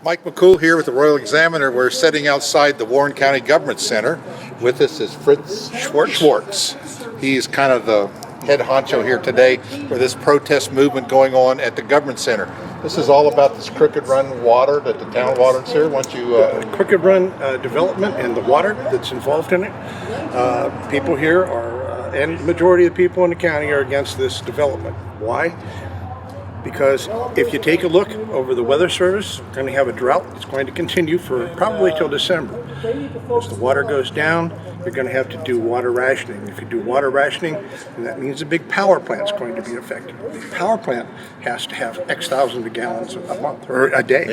Mike McCool here with the Royal Examiner. We're sitting outside the Warren County Government Center. With us is Fritz Schwartz. He's kind of the head honcho here today for this protest movement going on at the Government Center. This is all about this Crooked Run water that the town water and sewer. Why don't you... Crooked Run development and the water that's involved in it. People here are, and the majority of the people in the county are against this development. Why? Because if you take a look over the Weather Service, we're going to have a drought that's going to continue for probably till December. As the water goes down, you're going to have to do water rationing. If you do water rationing, then that means a big power plant's going to be affected. The power plant has to have X thousands of gallons a month or a day.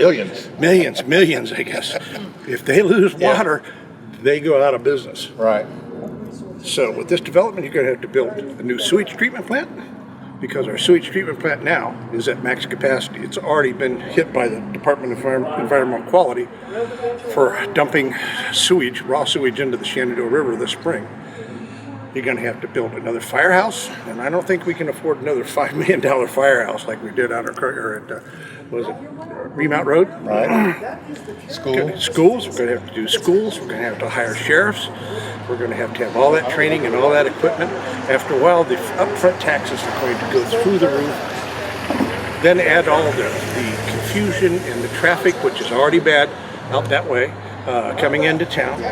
Millions, I guess. If they lose water, they go out of business. Right. So with this development, you're going to have to build a new sewage treatment plant, because our sewage treatment plant now is at max capacity. It's already been hit by the Department of Environmental Quality for dumping sewage, raw sewage, into the Shenandoah River this spring. You're going to have to build another firehouse, and I don't think we can afford another $5 million firehouse like we did out at Remount Road. Right. Schools. We're going to have to do schools. We're going to have to hire sheriffs. We're going to have all that training and all that equipment. After a while, the upfront taxes are going to go through the roof. Then add all the confusion and the traffic, which is already bad out that way, coming into town.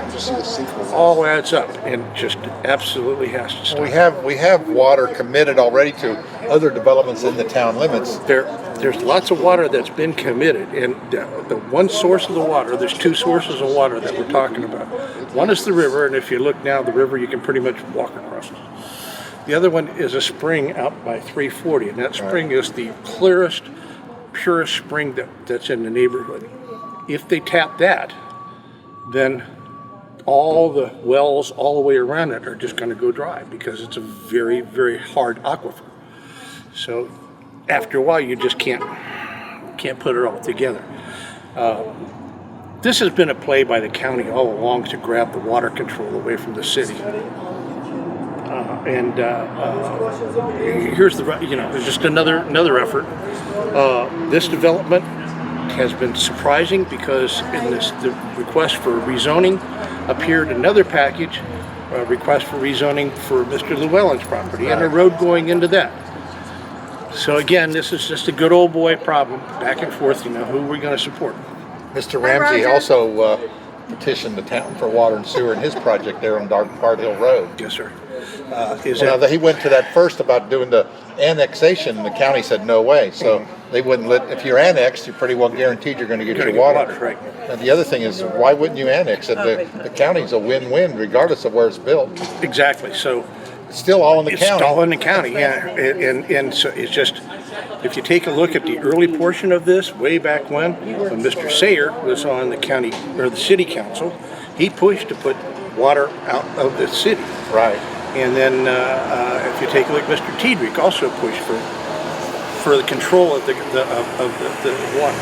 All adds up and just absolutely has to stop. We have water committed already to other developments in the town limits. There's lots of water that's been committed, and the one source of the water, there's two sources of water that we're talking about. One is the river, and if you look now, the river you can pretty much walk across it. The other one is a spring out by 340, and that spring is the clearest, purest spring that's in the neighborhood. If they tap that, then all the wells all the way around it are just going to go dry because it's a very, very hard aquifer. So after a while, you just can't put it all together. This has been a play by the county all along to grab the water control away from the city. Here's there's just another effort. This development has been surprising because in the request for rezoning appeared another package, request for rezoning for Mr. Llewellyn's property and a road going into that. So again, this is just a good old boy problem, back and forth, who we're going to support. Mr. Ramsey also petitioned the town for water and sewer in his project there on Card Hill Road. Yes, sir. He went to that first about doing the annexation, and the county said no way. So they wouldn't let. If you're annexed, you're pretty well guaranteed you're going to get your water. Right. And the other thing is, why wouldn't you annex it? The county's a win-win, regardless of where it's built. Exactly. So it's still all in the county. It's all in the county, yeah. And so it's just, if you take a look at the early portion of this, way back when Mr. Sayer was on the county or the city council, he pushed to put water out of the city. Right. And then if you take a look, Mr. Tiedrich also pushed for the control of the water.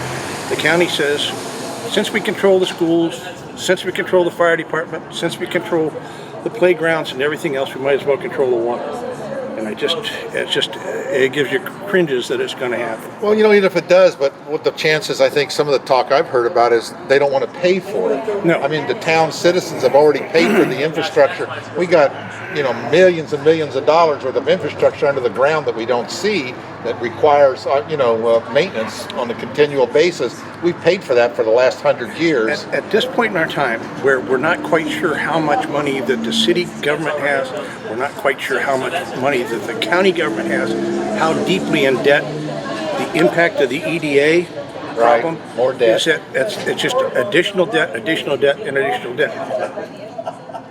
The county says, since we control the schools, since we control the fire department, since we control the playgrounds and everything else, we might as well control the water. And it gives you cringes that it's going to happen. Well, even if it does, but what the chances, I think some of the talk I've heard about is they don't want to pay for it. No. I mean, the town citizens have already paid for the infrastructure. We got, millions and millions of dollars worth of infrastructure under the ground that we don't see that requires, maintenance on a continual basis. We've paid for that for the last 100 years. At this point in our time, where we're not quite sure how much money that the city government has, we're not quite sure how much money that the county government has, how deeply in debt, the impact of the EDA problem, more debt. It's just additional debt, and additional debt.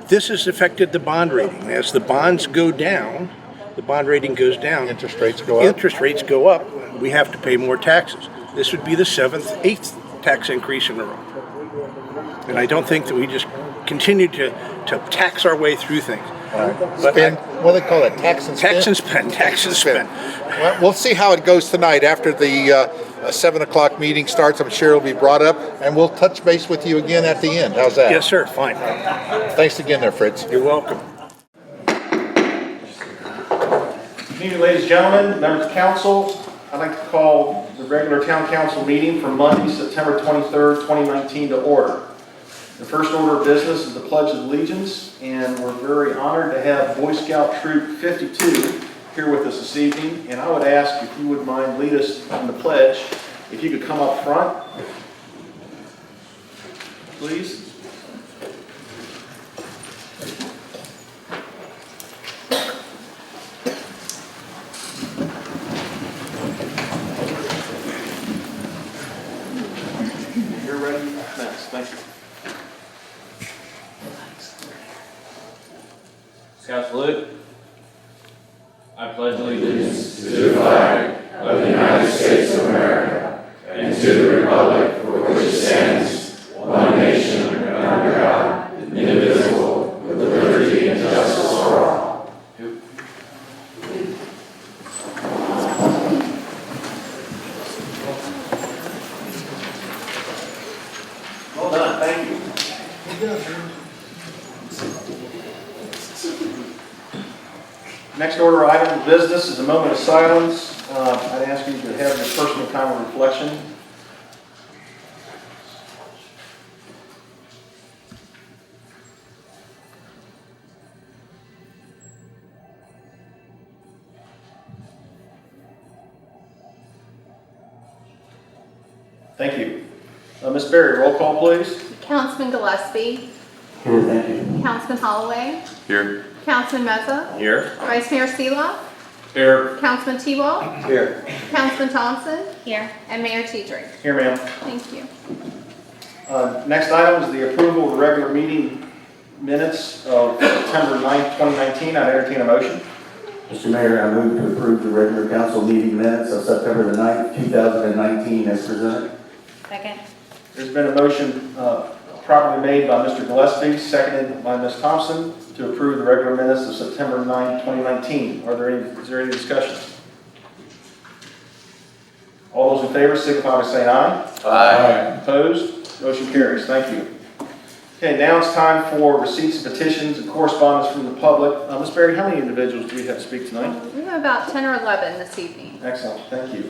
This has affected the bond rating. As the bonds go down, the bond rating goes down. Interest rates go up. Interest rates go up. We have to pay more taxes. This would be the 8th tax increase in a row. And I don't think that we just continue to tax our way through things. Spend, what do they call it? Tax and spend? Tax and spend. Well, we'll see how it goes tonight after the 7 o'clock meeting starts. I'm sure it'll be brought up, and we'll touch base with you again at the end. How's that? Yes, sir. Fine. Thanks again there, Fritz. You're welcome. Good evening, ladies and gentlemen, members of council. I'd like to call the regular town council meeting for Monday, September 23rd, 2019 to order. The first order of business is the Pledge of Allegiance, and we're very honored to have Boy Scout Troop 52 here with us this evening. And I would ask if you would mind lead us in the pledge. If you could come up front, please. You're ready next. Thank you. Scout salute. I pledge allegiance to the flag of the United States of America and to the republic for which it stands, one nation under God, indivisible, with liberty and justice for all. Well done. Thank you. Next order item of business is a moment of silence. I'd ask you to have your personal time of reflection. Thank you. Ms. Berry, roll call, please. Councilman Gillespie. Here, thank you. Councilman Holloway. here. Councilman Meza. Here. Vice Mayor Seeloff. Here. Councilman T-Wall. Here. Councilman Thompson. Here. And Mayor T-Drake. Here, ma'am. Thank you. Next item is the approval of the regular meeting minutes of September 9th, 2019. I'd entertain a motion. Mr. Mayor, I move to approve the regular council meeting minutes of September the 9th, 2019 as presented. Second. There's been a motion properly made by Mr. Gillespie, seconded by Ms. Thompson, to approve the regular minutes of September 9th, 2019. Is there any discussion? All those in favor signify by saying aye. Aye. Opposed? Motion carries. Thank you. Okay, now it's time for receipts, petitions, and correspondence from the public. Ms. Berry, how many individuals do we have to speak tonight? We have about 10 or 11 this evening. Excellent, thank you.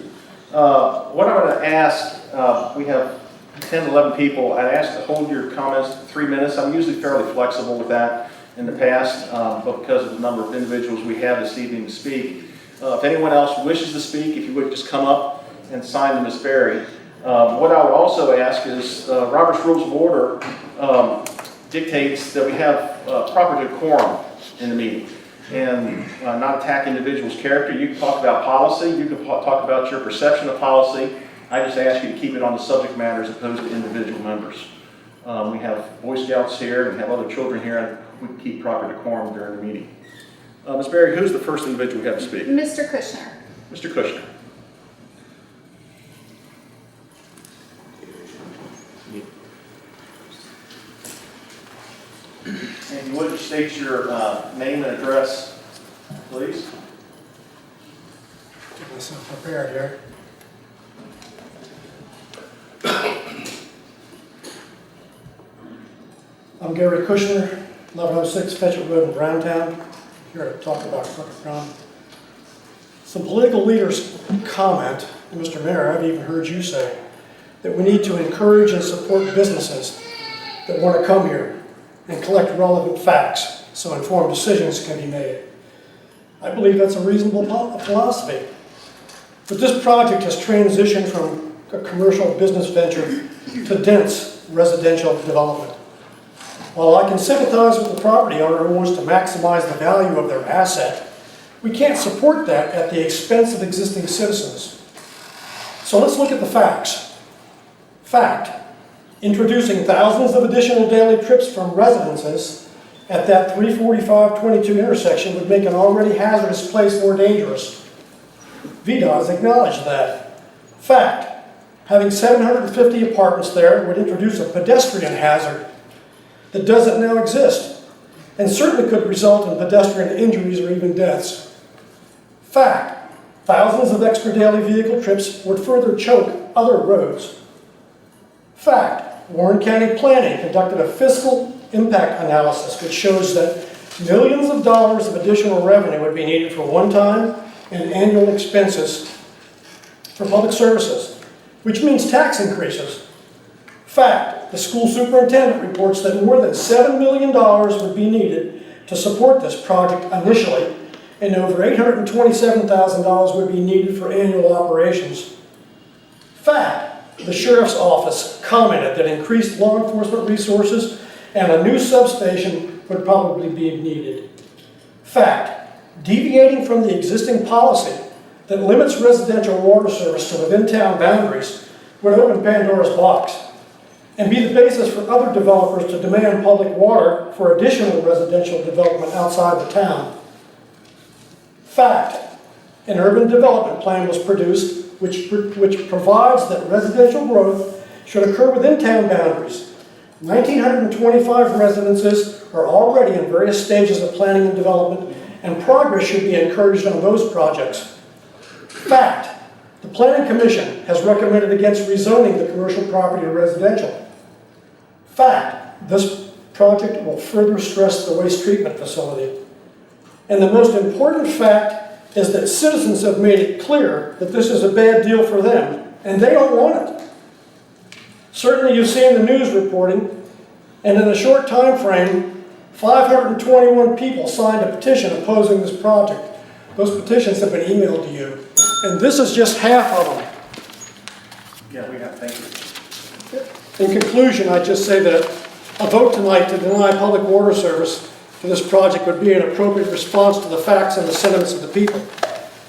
What I'm going to ask, we have 10 to 11 people. I'd ask to hold your comments to 3 minutes. I'm usually fairly flexible with that in the past, but because of the number of individuals we have this evening to speak. If anyone else wishes to speak, if you would just come up and sign to Ms. Berry. What I would also ask is, Robert's Rules of Order dictates that we have proper decorum in the meeting and not attack individuals' character. You can talk about policy, you can talk about your perception of policy. I just ask you to keep it on the subject matter as opposed to individual members. We have Boy Scouts here and we have other children here, and we can keep proper decorum during the meeting. Ms. Berry, who's the first individual we have to speak? Mr. Kushner. Mr. Kushner. And you would state your name and address, please. Get myself prepared here. I'm Gary Kushner, 1106 Fetchit Road in Browntown, here to talk about Crooked Run. Some political leaders comment, and Mr. Mayor, I've even heard you say, that we need to encourage and support businesses that want to come here and collect relevant facts so informed decisions can be made. I believe that's a reasonable philosophy. But this project has transitioned from a commercial business venture to dense residential development. While I can sympathize with the property owner who wants to maximize the value of their asset, we can't support that at the expense of existing citizens. So let's look at the facts. Fact. Introducing thousands of additional daily trips from residences at that 345-22 intersection would make an already hazardous place more dangerous. VDOT has acknowledged that. Fact. Having 750 apartments there would introduce a pedestrian hazard that doesn't now exist, and certainly could result in pedestrian injuries or even deaths. Fact. Thousands of extra daily vehicle trips would further choke other roads. Fact. Warren County Planning conducted a fiscal impact analysis which shows that millions of dollars of additional revenue would be needed for one-time and annual expenses for public services, which means tax increases. Fact, the school superintendent reports that more than $7 million would be needed to support this project initially, and over $827,000 would be needed for annual operations. Fact, the sheriff's office commented that increased law enforcement resources and a new substation would probably be needed. Fact, deviating from the existing policy that limits residential water service to within town boundaries would open Pandora's box and be the basis for other developers to demand public water for additional residential development outside the town. Fact, an urban development plan was produced which provides that residential growth should occur within town boundaries. 1,925 residences are already in various stages of planning and development, and progress should be encouraged on those projects. Fact, the Planning Commission has recommended against rezoning the commercial property to residential. Fact, this project will further stress the waste treatment facility. And the most important fact is that citizens have made it clear that this is a bad deal for them, and they don't want it. Certainly you've seen the news reporting, and in a short time frame, 521 people signed a petition opposing this project. Those petitions have been emailed to you, and this is just half of them. Yeah, we have, thank you. In conclusion, I'd just say that a vote tonight to deny public water service for this project would be an appropriate response to the facts and the sentiments of the people.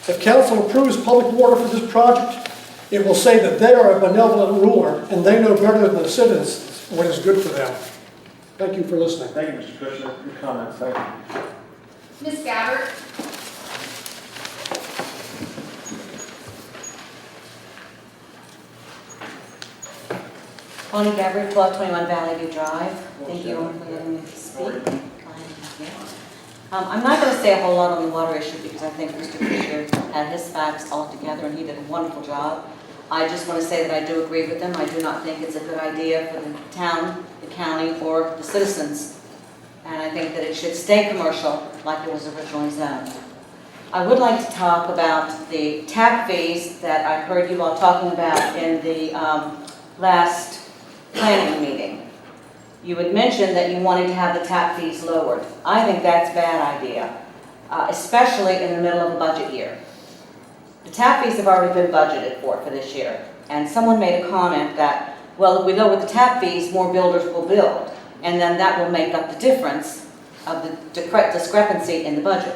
If council approves public water for this project, it will say that they are a benevolent ruler and they know better than the citizens what is good for them. Thank you for listening. Thank you, Mr. Kushner. Your comments, thank you. Ms. Gabbard? Bonnie Gabbard, 1221 Valley View Drive. Thank you for letting me speak. I'm not going to say a whole lot on the water issue because I think Mr. Fisher had his facts all together and he did a wonderful job. I just want to say that I do agree with him. I do not think it's a good idea for the town, the county, or the citizens. And I think that it should stay commercial like it was originally zoned. I would like to talk about the tap fees that I heard you all talking about in the last planning meeting. You had mentioned that you wanted to have the tap fees lowered. I think that's a bad idea, especially in the middle of a budget year. The tap fees have already been budgeted for this year. And someone made a comment that, well, if we lower the tap fees, more builders will build. And then that will make up the difference of the discrepancy in the budget.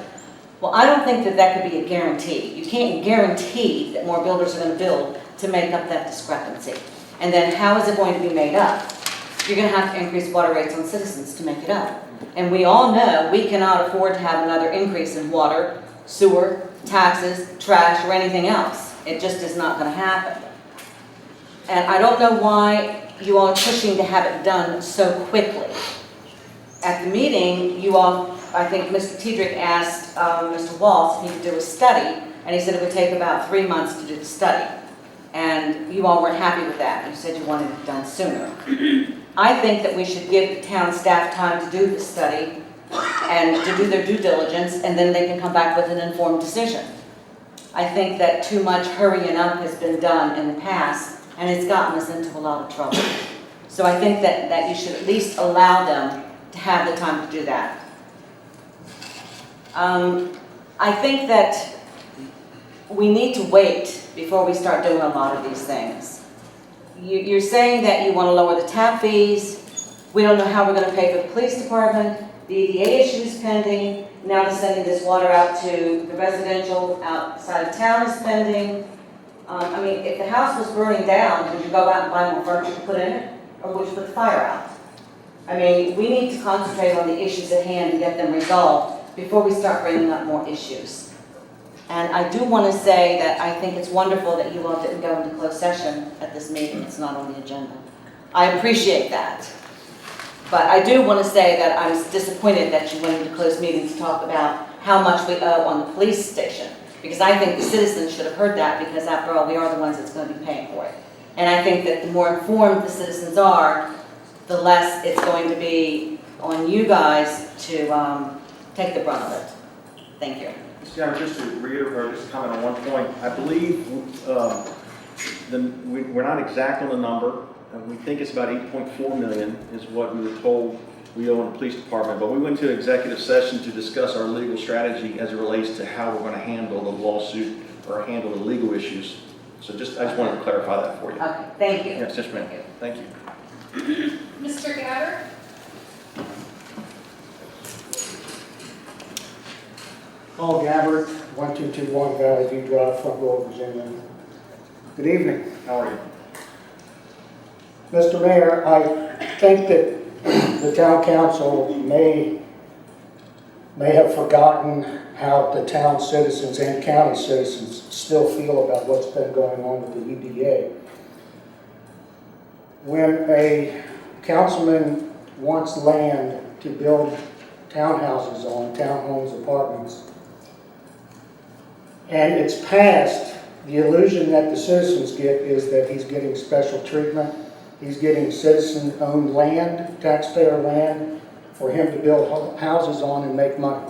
Well, I don't think that that could be a guarantee. You can't guarantee that more builders are going to build to make up that discrepancy. And then how is it going to be made up? You're going to have to increase water rates on citizens to make it up. And we all know we cannot afford to have another increase in water, sewer, taxes, trash, or anything else. It just is not going to happen. And I don't know why you all are pushing to have it done so quickly. At the meeting, you all, I think Mr. Tiedrick asked Mr. Waltz if he could do a study, and he said it would take about 3 months to do the study. And you all weren't happy with that. You said you wanted it done sooner. I think that we should give the town staff time to do the study and to do their due diligence, and then they can come back with an informed decision. I think that too much hurrying up has been done in the past, and it's gotten us into a lot of trouble. So I think that you should at least allow them to have the time to do that. I think that we need to wait before we start doing a lot of these things. You're saying that you want to lower the tap fees. We don't know how we're going to pay for the police department. The EDA issue is pending. Now they're sending this water out to the residential outside of town is pending. I mean, if the house was burning down, would you go out and buy more furniture to put in it? Or would you put the fire out? I mean, we need to concentrate on the issues at hand and get them resolved before we start bringing up more issues. And I do want to say that I think it's wonderful that you all didn't go into closed session at this meeting. It's not on the agenda. I appreciate that. But I do want to say that I was disappointed that you went into closed meeting to talk about how much we owe on the police station. Because I think the citizens should have heard that, because after all, we are the ones that's going to be paying for it. And I think that the more informed the citizens are, the less it's going to be on you guys to take the brunt of it. Thank you. Yeah, just to reiterate, or just to comment on one point, I believe we're not exact on the number. We think it's about 8.4 million is what we were told we owe in the police department, but we went to an executive session to discuss our legal strategy as it relates to how we're going to handle the lawsuit or handle the legal issues. So I just wanted to clarify that for you. Okay, thank you. Yes, yes, ma'am. Thank you. Mr. Gabbard? Paul Gabbard, 1221 Valley View Drive, Front Royal, Virginia. Good evening. How are you? Mr. Mayor, I think that the town council may have forgotten how the town citizens and county citizens still feel about what's been going on with the EDA. When a councilman wants land to build townhouses on, townhomes, apartments, and it's passed, the illusion that the citizens get is that he's getting special treatment. He's getting citizen-owned land, taxpayer land, for him to build houses on and make money.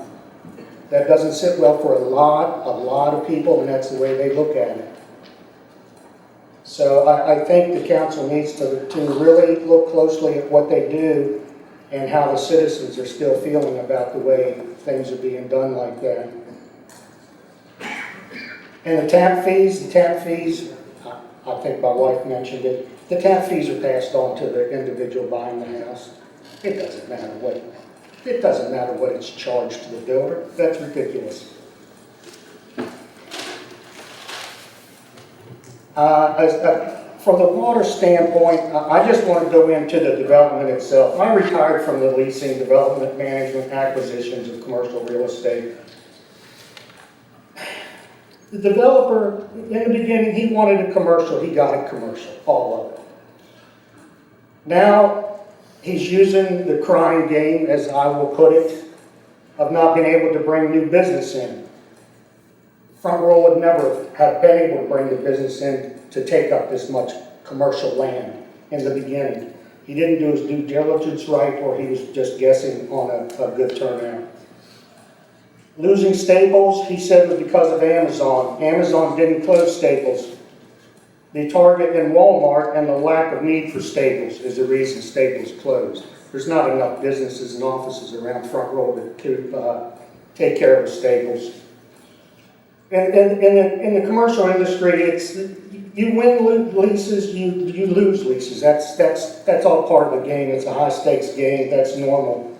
That doesn't sit well for a lot of people, and that's the way they look at it. So I think the council needs to really look closely at what they do and how the citizens are still feeling about the way things are being done like that. And the tap fees, I think my wife mentioned it, the tap fees are passed on to the individual buying the house. It doesn't matter what it's charged to the builder. That's ridiculous. From the water standpoint, I just want to go into the development itself. I retired from the leasing, development, management, acquisitions of commercial real estate. The developer, in the beginning, he wanted a commercial. He got it commercial, all of it. Now, he's using the crying game, as I will put it, of not being able to bring new business in. Front Row would never have been able to bring the business in to take up this much commercial land in the beginning. He didn't do his due diligence right, or he was just guessing on a good turnout. Losing Staples, he said, was because of Amazon. Amazon didn't close Staples. The Target and Walmart and the lack of need for Staples is the reason Staples closed. There's not enough businesses and offices around Front Row to take care of Staples. And in the commercial industry, it's you win leases, you lose leases. That's all part of the game. It's a high stakes game. That's normal.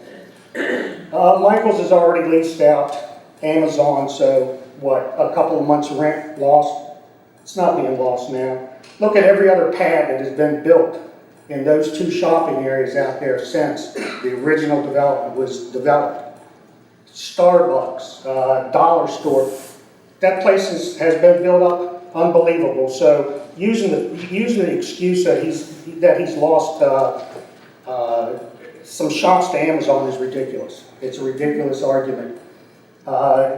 Michael's has already leased out Amazon, so what? A couple of months rent lost. It's not being lost now. Look at every other pad that has been built in those two shopping areas out there since the original development was developed. Starbucks, Dollar Store. That place has been built up unbelievable. So using the excuse that he's lost some shops to Amazon is ridiculous. It's a ridiculous argument.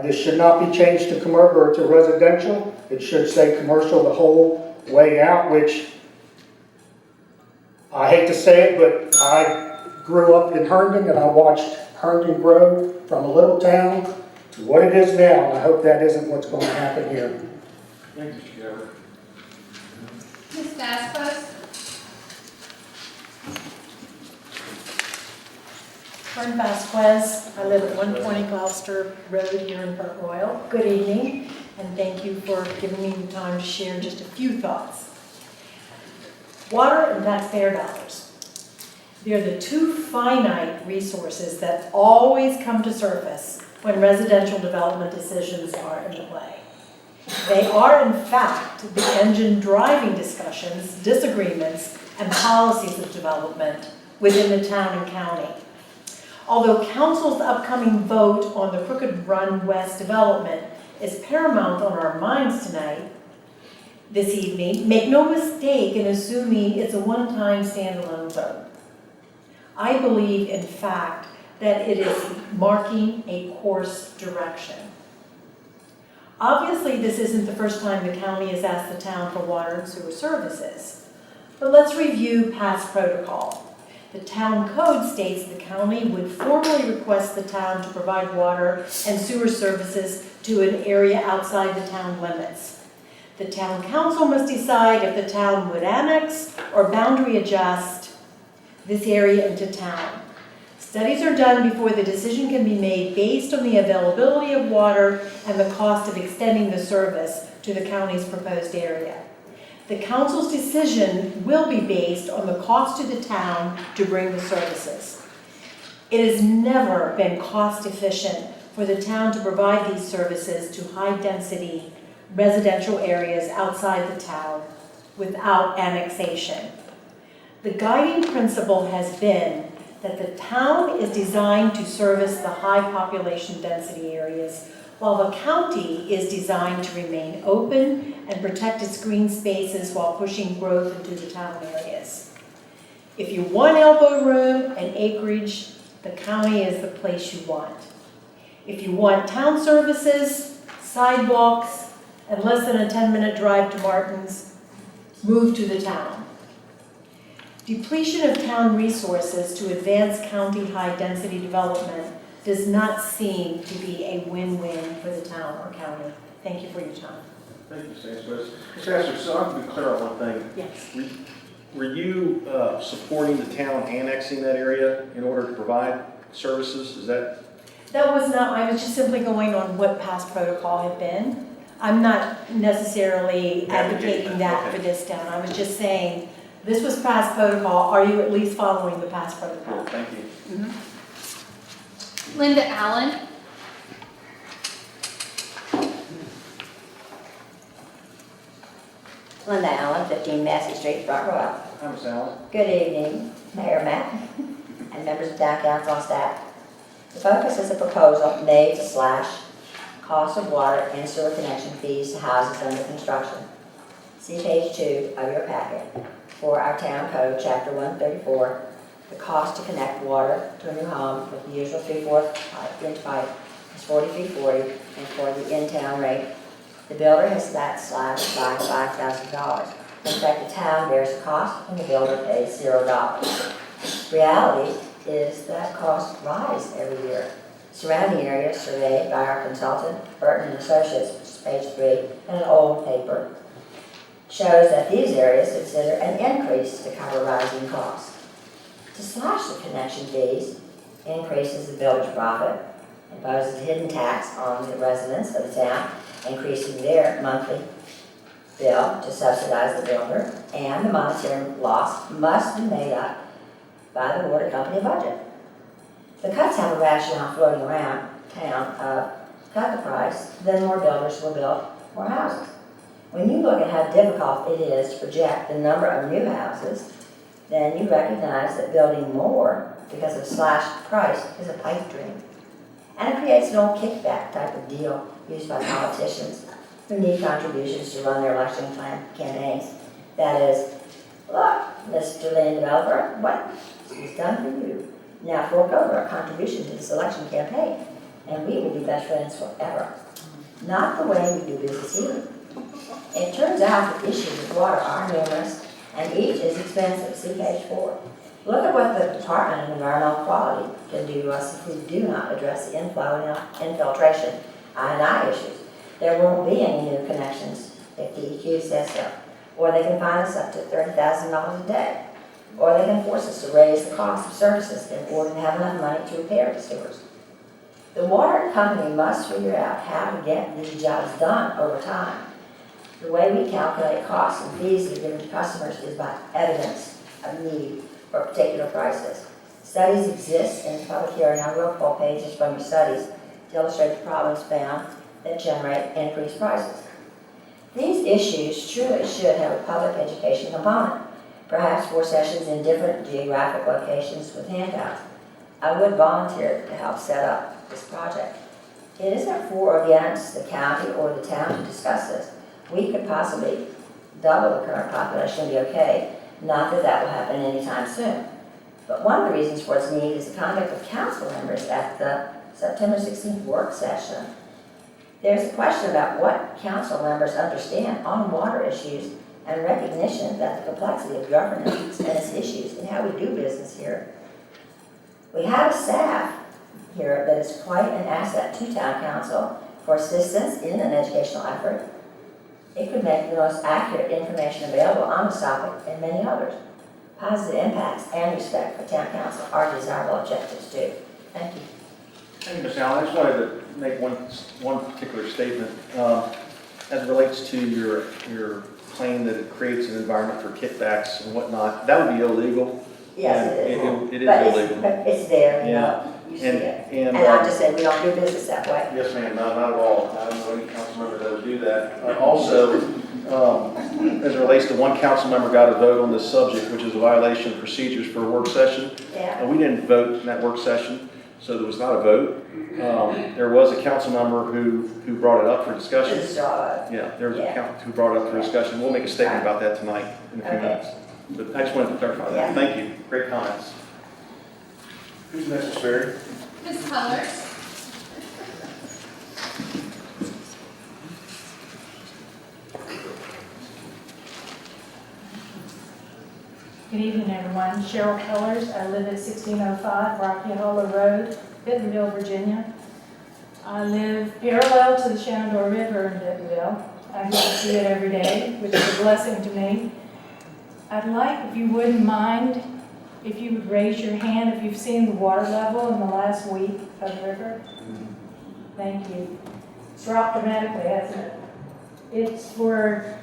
This should not be changed to commercial or to residential. It should say commercial the whole way out, which I hate to say it, but I grew up in Herndon and I watched Herndon grow from a little town to what it is now, and I hope that isn't what's going to happen here. Thank you, Mr. Gabbard. Ms. Vasquez? I'm Vasquez. I live at 120 Gloucester Road here in Port Royal. Good evening, and thank you for giving me the time to share just a few thoughts. Water and taxpayer dollars. They're the two finite resources that always come to surface when residential development decisions are in play. They are, in fact, the engine driving discussions, disagreements, and policies of development within the town and county. Although Council's upcoming vote on the Crooked Run West development is paramount on our minds tonight, this evening, make no mistake in assuming it's a one-time standalone vote. I believe, in fact, that it is marking a course direction. Obviously, this isn't the first time the county has asked the town for water and sewer services, but let's review past protocol. The town code states the county would formally request the town to provide water and sewer services to an area outside the town limits. The town council must decide if the town would annex or boundary adjust this area into town. Studies are done before the decision can be made based on the availability of water and the cost of extending the service to the county's proposed area. The council's decision will be based on the cost to the town to bring the services. It has never been cost efficient for the town to provide these services to high-density residential areas outside the town without annexation. The guiding principle has been that the town is designed to service the high population density areas, while the county is designed to remain open and protect its green spaces while pushing growth into the town areas. If you want elbow room and acreage, the county is the place you want. If you want town services, sidewalks, and less than a 10-minute drive to Martin's, move to the town. Depletion of town resources to advance county high-density development does not seem to be a win-win for the town or county. Thank you for your time. Thank you, Mr. Astor, so I can be clear on one thing. Yes. Were you supporting the town annexing that area in order to provide services? Is that? That was not, I was just simply going on what past protocol had been. I'm not necessarily advocating that for this town. I was just saying, this was past protocol. Are you at least following the past protocol? Thank you. Linda Allen. Linda Allen, 15 Massey Street, Front Royal. Hi, Ms. Allen. Good evening, Mayor Matt, and members of town council and staff. The focus is a proposal made to slash cost of water and sewer connection fees to houses under construction. See page 2 of your packet. For our town code, chapter 134, the cost to connect water to a new home with the usual 3/4 inch pipe is $43.40, and for the in-town rate, the builder has that slashed by $5,000. In fact, the town bears the cost and the builder pays $0. Reality is that costs rise every year. Surrounding areas surveyed by our consultant, Burton and Associates, which is page 3, in an old paper, shows that these areas consider an increase to cover rising costs. To slash the connection fees increases the builder's profit, imposes a hidden tax on the residents of the town, increasing their monthly bill to subsidize the builder, and the monetary loss must be made up by the water company budget. The cuts have a rationale floating around town of cut the price, then more builders will build more houses. When you look at how difficult it is to project the number of new houses, then you recognize that building more because of slashed price is a pipe dream. And it creates an old kickback type of deal used by politicians who need contributions to run their election campaigns. That is, look, Mr. Land Developer, what he's done for you. Now fork over a contribution to this election campaign, and we will be best friends forever. Not the way we do business here. It turns out that issues with water are numerous, and each is expensive. See page 4. Look at what the Department of Environmental Quality can do to us if we do not address the inflow and infiltration I&I issues. There won't be any new connections if DEQ says so. Or they can fine us up to $30,000 a day. Or they can force us to raise the cost of services in order to have enough money to repair the sewers. The water company must figure out how to get these jobs done over time. The way we calculate costs and fees we give to customers is by evidence of need for particular prices. Studies exist in the public hearing. I will pull pages from your studies to illustrate the problems found that generate increased prices. These issues truly should have a public education component, perhaps 4 sessions in different geographic locations with handouts. I would volunteer to help set up this project. It isn't for or against the county or the town to discuss this. We could possibly double the current population and be okay. Not that that will happen anytime soon. But one of the reasons for its need is the conduct of council members at the September 16th work session. There's a question about what council members understand on water issues and recognition that the complexity of governance and its issues and how we do business here. We have a staff here that is quite an asset to town council for assistance in an educational effort. It could make the most accurate information available on this topic and many others. Positive impacts and respect for town council are desirable objectives too. Thank you. Thank you, Ms. Allen. I just wanted to make one particular statement as it relates to your claim that it creates an environment for kickbacks and whatnot. That would be illegal. Yes, And it is. It is But illegal. But it's there, you Yeah. know, you see it. And I'm just saying, we don't do business that way. yes, ma'am, not at all. I don't know any council member that would do that. Also, as it relates to one council member got a vote on this subject, which is a violation of procedures for a work session. Yeah. And we didn't vote in that work session, so there was not a vote. There was a council member who brought it up for discussion. Just saw it. Yeah, there was a Yeah. council who brought it up for discussion. We'll make a statement about that tonight in a few Okay. minutes. But I just wanted to clarify that. Yeah. Thank you. Great comments. Who's next, Ms. Berry? Ms. Colors. Good evening, everyone. Cheryl Kellers. I live at 1605 Rocky Hollow Road, Bentonville, Virginia. I live parallel to the Shenandoah River in Bentonville. I get to see it every day, which is a blessing to me. I'd like, if you wouldn't mind, if you would raise your hand if you've seen the water level in the last week of the river. Thank you. It's dropped dramatically, hasn't it? It's for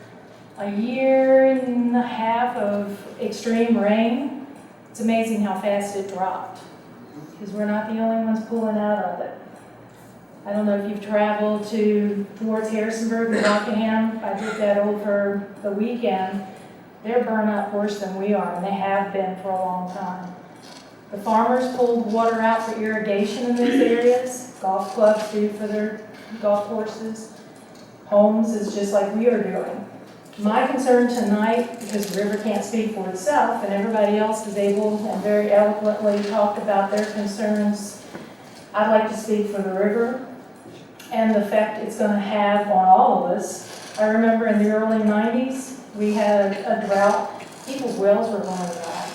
a year and a half of extreme rain. It's amazing how fast it dropped, because we're not the only ones pulling out of it. I don't know if you've traveled towards Harrisonburg and Rockingham. I did that over the weekend. They're burnt up worse than we are, and they have been for a long time. The farmers pulled water out for irrigation in those areas. Golf clubs do for their golf courses. Homes is just like we are doing. My concern tonight, because the river can't speak for itself, and everybody else is able and very eloquently talked about their concerns, I'd like to speak for the river and the effect it's going to have on all of us. I remember in the early 90s, we had a drought. People's wells were going dry.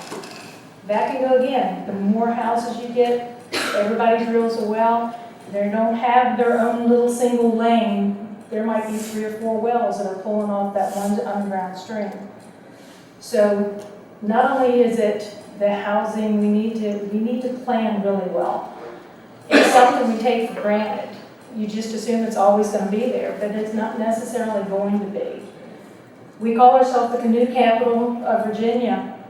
That can go again. The more houses you get, everybody drills a well. They don't have their own little single lane. There might be 3 or 4 wells that are pulling off that one underground stream. So not only is it the housing, we need to plan really well. It's something we take for granted. You just assume it's always going to be there, but it's not necessarily going to be. We call ourselves the canoe capital of Virginia.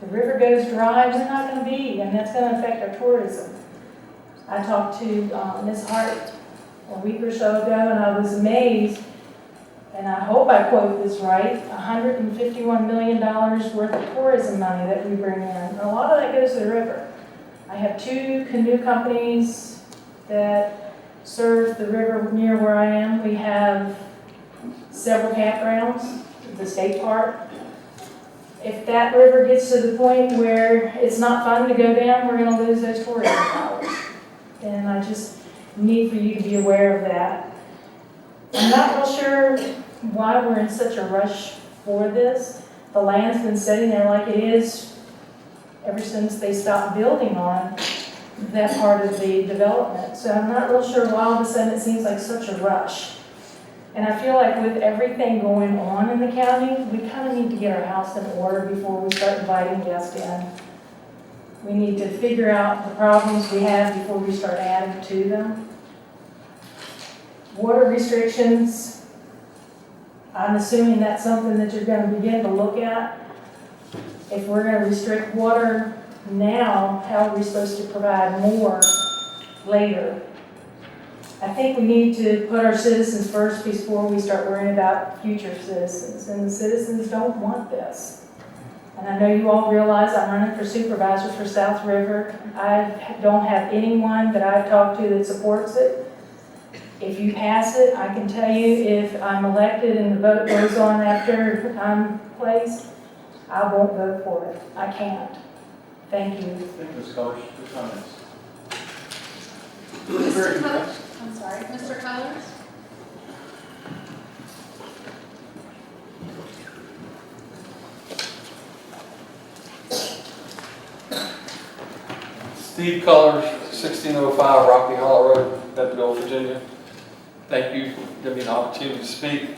The river goes dry, we're not going to be, and that's going to affect our tourism. I talked to Ms. Hart a week or so ago, and I was amazed, and I hope I quote this right, $151 million worth of tourism money that we bring in. And a lot of that goes to the river. I have 2 canoe companies that serve the river near where I am. We have several campgrounds, the state park. If that river gets to the point where it's not fun to go down, we're going to lose those tourism dollars. And I just need for you to be aware of that. I'm not real sure why we're in such a rush for this. The land's been sitting there like it is ever since they stopped building on that part of the development. So I'm not real sure why all of a sudden it seems like such a rush. And I feel like with everything going on in the county, we kind of need to get our house in order before we start inviting guests in. We need to figure out the problems we have before we start adding to them. Water restrictions, I'm assuming that's something that you're going to begin to look at. If we're going to restrict water now, how are we supposed to provide more later? I think we need to put our citizens first before we start worrying about future citizens. And the citizens don't want this. And I know you all realize I'm running for supervisor for South River. I don't have anyone that I've talked to that supports it. If you pass it, I can tell you if I'm elected and the vote goes on after I'm placed, I won't vote for it. I can't. Thank you. Thank you, Ms. Colors. Good comments. Mr. Colors? I'm sorry, Mr. Colors? Steve Colors, 1605 Rocky Hollow Road, Bentonville, Virginia. Thank you for giving me an opportunity to speak.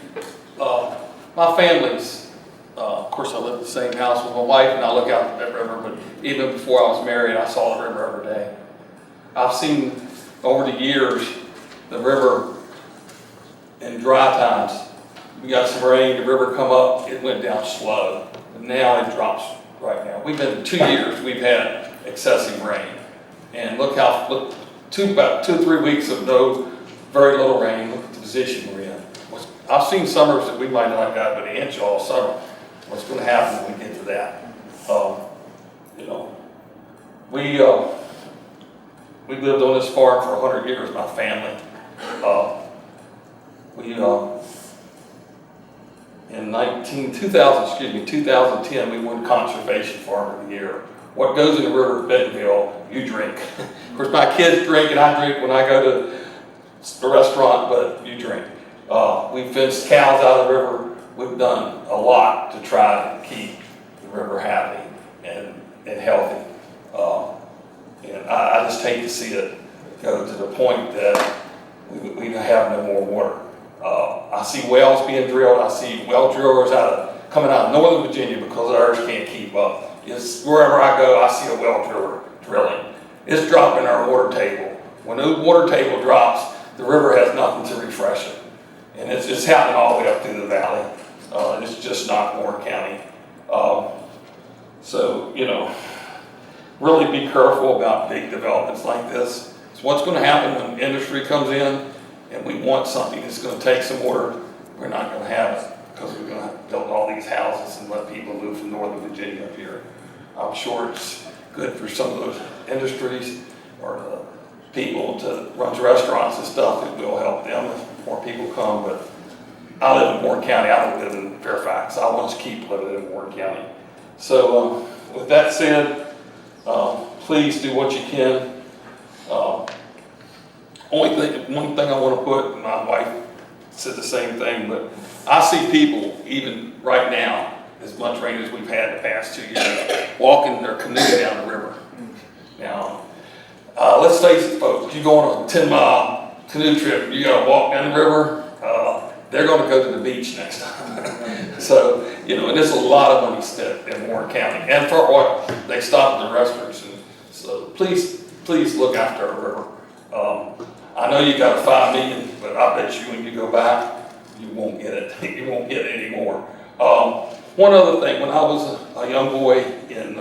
My family's, of course I live in the same house with my wife and I look out at that river, but even before I was married, I saw the river every day. I've seen over the years the river in dry times. We got some rain, the river come up, it went down slow. But now it drops right now. We've been 2 years, we've had excessive rain. And look how, about 2 or 3 weeks of no, very little rain, look at the position we're in. I've seen summers that we might not have got but an inch all summer. What's going to happen when we get to that? You know, we lived on this farm for 100 years, my family. In 2010, we won Conservation Farm of the Year. What goes in the river of Bentonville, you drink. Of course, my kids drink and I drink when I go to the restaurant, but you drink. We fenced cows out of the river. We've done a lot to try to keep the river happy and healthy. And I just hate to see it go to the point that we have no more water. I see wells being drilled. I see well drillers coming out of Northern Virginia because ours can't keep up. Wherever I go, I see a well driller drilling. It's dropping our water table. When the water table drops, the river has nothing to refresh it. And it's happening all the way up through the valley. It's just not Warren County. So, you know, really be careful about big developments like this. It's what's going to happen when industry comes in and we want something that's going to take some water. We're not going to have it because we're going to build all these houses and let people move from Northern Virginia up here. I'm sure it's good for some of those industries or the people to run restaurants and stuff. It will help them if more people come, but I live in Warren County. I don't live in Fairfax. I want to keep living in Warren County. So with that said, please do what you can. One thing I want to put, and my wife said the same thing, but I see people, even right now, as much rain as we've had the past 2 years, walking their canoe down the river. Now, let's face it, folks, you go on a 10-mile canoe trip, you got to walk down the river, they're going to go to the beach next time. So, you know, and there's a lot of money spent in Warren County. And for oil, they stop at the restaurants. And so please look after our river. I know you got a $5 million, but I bet you when you go back, you won't get it. You won't get it anymore. One other thing, when I was a young boy in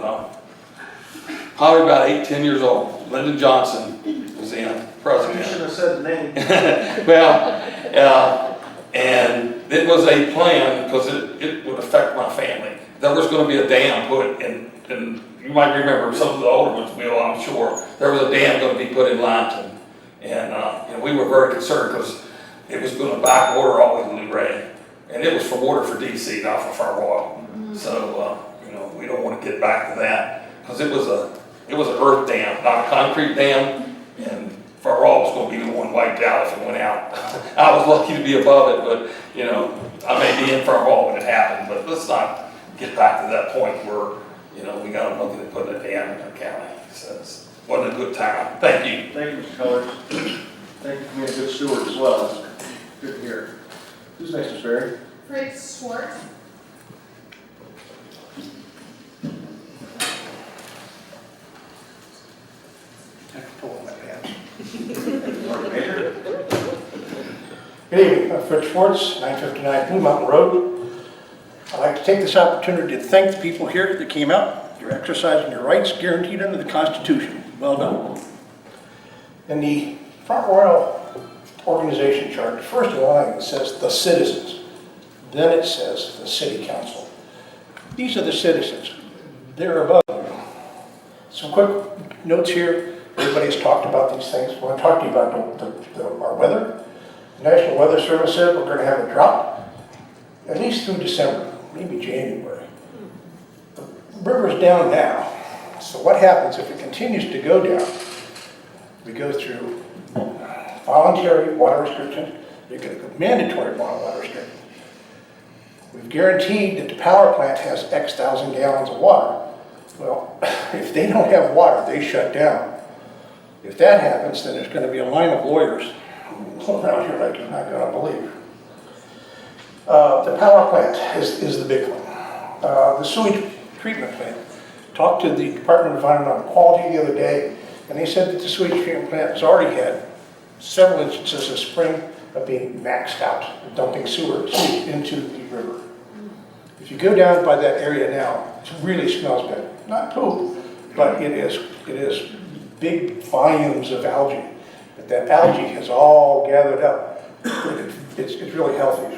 probably about 8, 10 years old, Lyndon Johnson was in president. You should have said the name. Well, and it was a plan because it would affect my family. There was going to be a dam put in, and you might remember some of the older ones will, I'm sure. There was a dam going to be put in Lymanton. And you know, we were very concerned because it was going to back water all the way to New Ray. And it was for water for DC, not for Farm Oil. So, you know, we don't want to get back to that because it was an earth dam, not a concrete dam. And Farm Oil was going to be the one wiped out if it went out. I was lucky to be above it, but, you know, I may be in Farm Oil when it happened. But let's not get back to that point where, you know, we got to look at putting a dam in our county. So it wasn't a good time. Thank you. Thank you, Mr. Colors. Thank you for being a good steward as well. It's good to hear. Who's next, Ms. Berry? Fritz Schwartz. Good evening, I'm Fritz Schwartz, 959 Blue Mountain Road. I'd like to take this opportunity to thank the people here that came out. You're exercising your rights guaranteed under the Constitution. Well done. In the Front Royal organization chart, the first line it says the citizens. Then it says the city council. These are the citizens. They're above you. Some quick notes here. Everybody's talked about these things. I want to talk to you about our weather. The National Weather Service said we're going to have a drought at least through December, maybe January. The river's down now. So what happens if it continues to go down? We go through voluntary water restrictions. You're going to go mandatory water restrictions. We've guaranteed that the power plant has X thousand gallons of water. Well, if they don't have water, they shut down. If that happens, then there's going to be a line of lawyers around here like you're not going to believe. The power plant is the big one. The sewage treatment plant. Talked to the Department of Environmental Quality the other day, and they said that the sewage treatment plant has already had several instances this spring of being maxed out, dumping sewage into the river. If you go down by that area now, it really smells bad. Not poop, but it is big volumes of algae. But that algae has all gathered up. It's really healthy.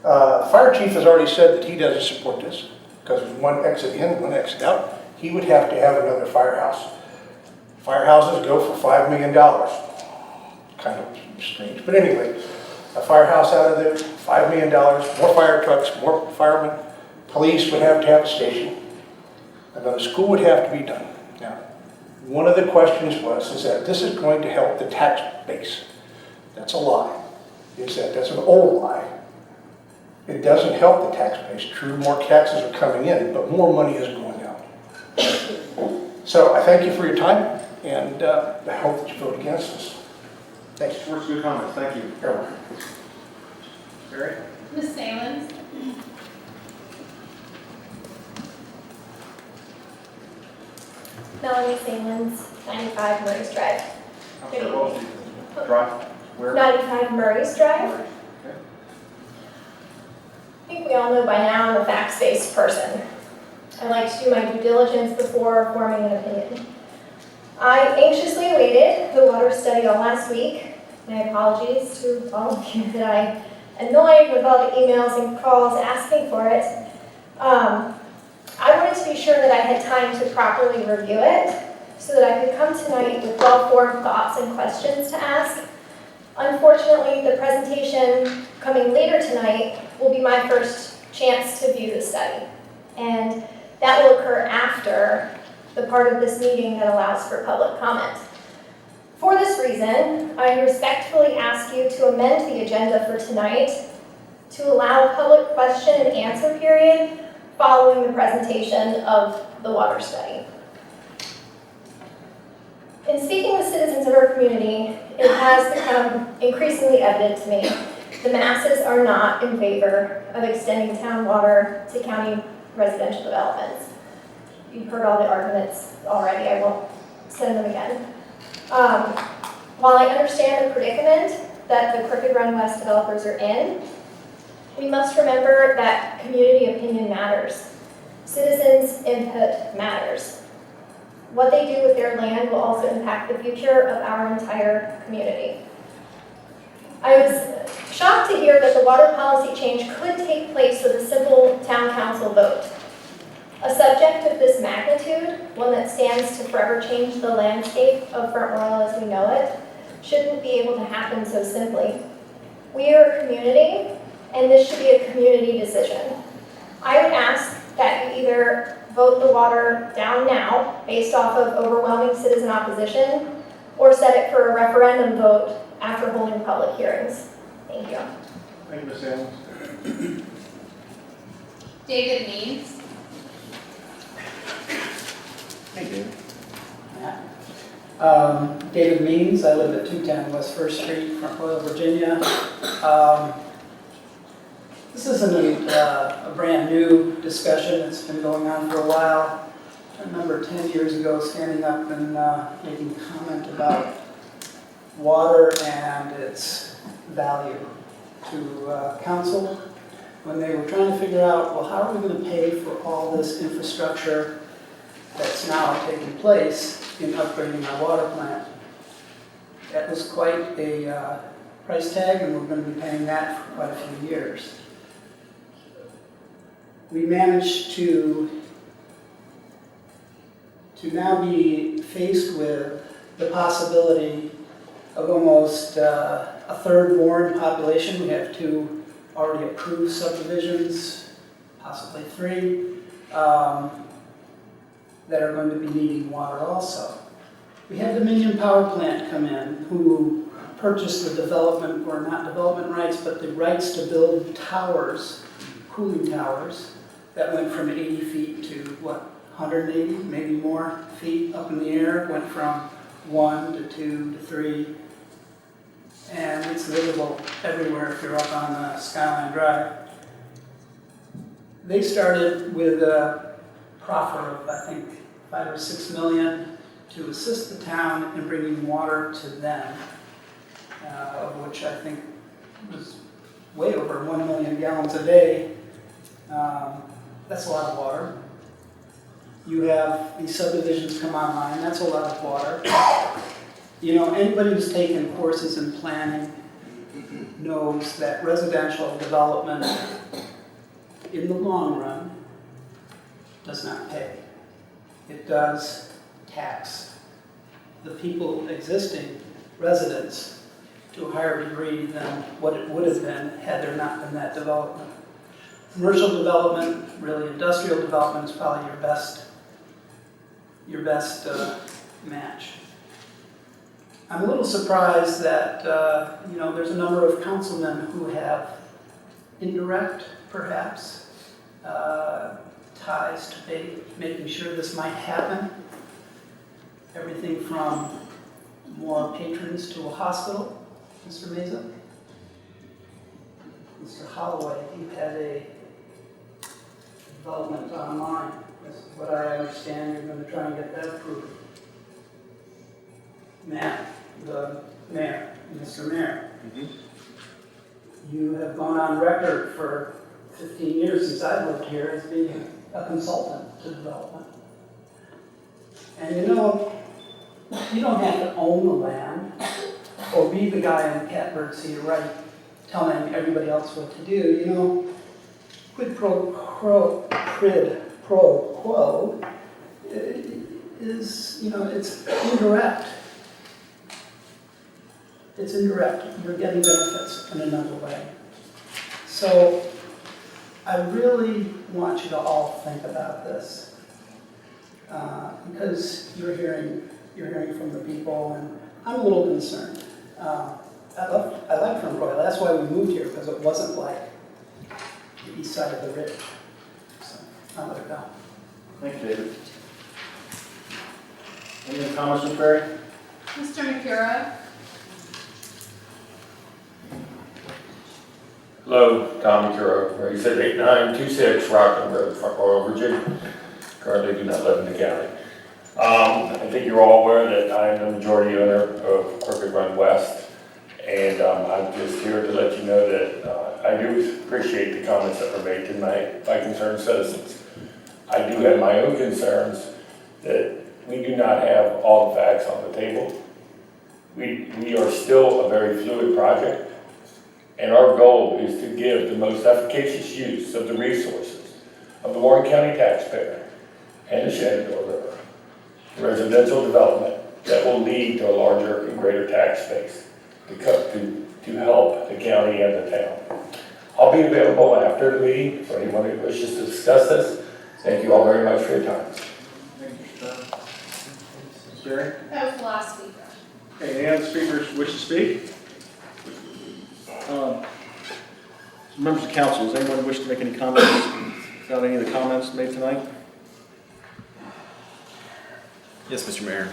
The fire chief has already said that he doesn't support this, because with one exit in, one exit out, he would have to have another firehouse. Firehouses go for $5 million. Kind of strange, but anyway, a firehouse out of there, $5 million, more fire trucks, more firemen, police would have to have a station, another school would have to be done. Now, one of the questions is that this is going to help the tax base. That's a lie. That's an old lie. It doesn't help the tax base. True, more taxes are coming in, but more money is going out. So I thank you for your time, and I hope that you vote against this. Thanks. Works, good comments, thank you. You're welcome. Barry? Ms. Salins? Melanie Salins, 95 Murray's Drive. I'm sorry, what was the drive? Where? 95 Murray's Drive. Okay. I think we all know by now I'm a facts-based person. I like to do my due diligence before forming an opinion. I anxiously awaited the water study all last week. My apologies to all of you that I annoyed with all the emails and calls asking for it. I wanted to be sure that I had time to properly review it so that I could come tonight with well-formed thoughts and questions to ask. Unfortunately, the presentation coming later tonight will be my first chance to view the study. And that will occur after the part of this meeting that allows for public comment. For this reason, I respectfully ask you to amend the agenda for tonight to allow public question and answer period following the presentation of the water study. In speaking with citizens of our community, it has become increasingly evident to me the masses are not in favor of extending town water to county residential developments. You've heard all the arguments already, I won't send them again. While I understand the predicament that the Crooked Run West developers are in, we must remember that community opinion matters. Citizens' input matters. What they do with their land will also impact the future of our entire community. I was shocked to hear that the water policy change could take place with a simple town council vote. A subject of this magnitude, one that stands to forever change the landscape of Front Royal as we know it, shouldn't be able to happen so simply. We are a community, and this should be a community decision. I would ask that you either vote the water down now, based off of overwhelming citizen opposition, or set it for a referendum vote after holding public hearings. Thank you. Thank you, Ms. Salins. David Means? Hey, David. David Means, I live at 210 West First Street, Front Royal, Virginia. This isn't a brand new discussion. It's been going on for a while. I remember 10 years ago standing up and making a comment about water and its value to council when they were trying to figure out, well, how are we going to pay for all this infrastructure that's now taking place in upgrading our water plant. That was quite a price tag, and we're going to be paying that for quite a few years. We managed to now be faced with the possibility of almost a third Warren population. We have 2 already approved subdivisions, possibly 3, that are going to be needing water also. We had Dominion Power Plant come in, who purchased the development, or not development rights, but the rights to build towers, cooling towers, that went from 80 feet to, 180, maybe more feet up in the air, went from 1 to 2 to 3. And it's livable everywhere if you're up on Skyline Drive. They started with a proffer of, I think, 5 or 6 million to assist the town in bringing water to them, of which I think was way over 1 million gallons a day. That's a lot of water. You have these subdivisions come online, that's a lot of water. You know, anybody who's taken courses in planning knows that residential development in the long run does not pay. It does tax the people, existing residents, to a higher degree than what it would have been had there not been that development. Commercial development, really industrial development, is probably your best match. I'm a little surprised that you know, there's a number of councilmen who have indirect, perhaps, ties to making sure this might happen. Everything from more patrons to a hospital, Mr. Mesa. Mr. Holloway, you had a development online. That's what I understand, you're going to try and get that approved. Matt, the mayor, Mr. Mayor, you have gone on record for 15 years since I lived here as being a consultant to development. And you know, you don't have to own the land or be the guy in the catbird seat, right, telling everybody else what to do. You know, quid pro quo is, you know, it's indirect. It's indirect. You're getting benefits in another way. So I really want you to all think about this because you're hearing from the people, and I'm a little concerned. I like Front Royal. That's why we moved here, because it wasn't like the east side of the ridge. So I'll let it go. Thank you, David. Any other comments, Ms. Berry? Mr. Mercuro? Hello, Tom Mercuro, 868926 Rockland Road, Front Royal, Virginia. Currently do not live in the county. I think you're all aware that I'm the majority owner of Crooked Run West, and I'm just here to let you know that I do appreciate the comments that were made tonight by concerned citizens. I do have my own concerns that we do not have all the facts on the table. We are still a very fluid project. And our goal is to give the most efficacious use of the resources of the Warren County taxpayer and the Shenandoah River, residential development that will lead to a larger and greater tax base to help the county and the town. I'll be available after the meeting for anyone who wishes to discuss this. Thank you all very much for your time. Thank you, Mr. Ms. Berry? That was the last speaker. Okay, any other speakers wish to speak? Members of council, does anyone wish to make any comments about any of the comments made tonight? Yes, Mr. Mayor.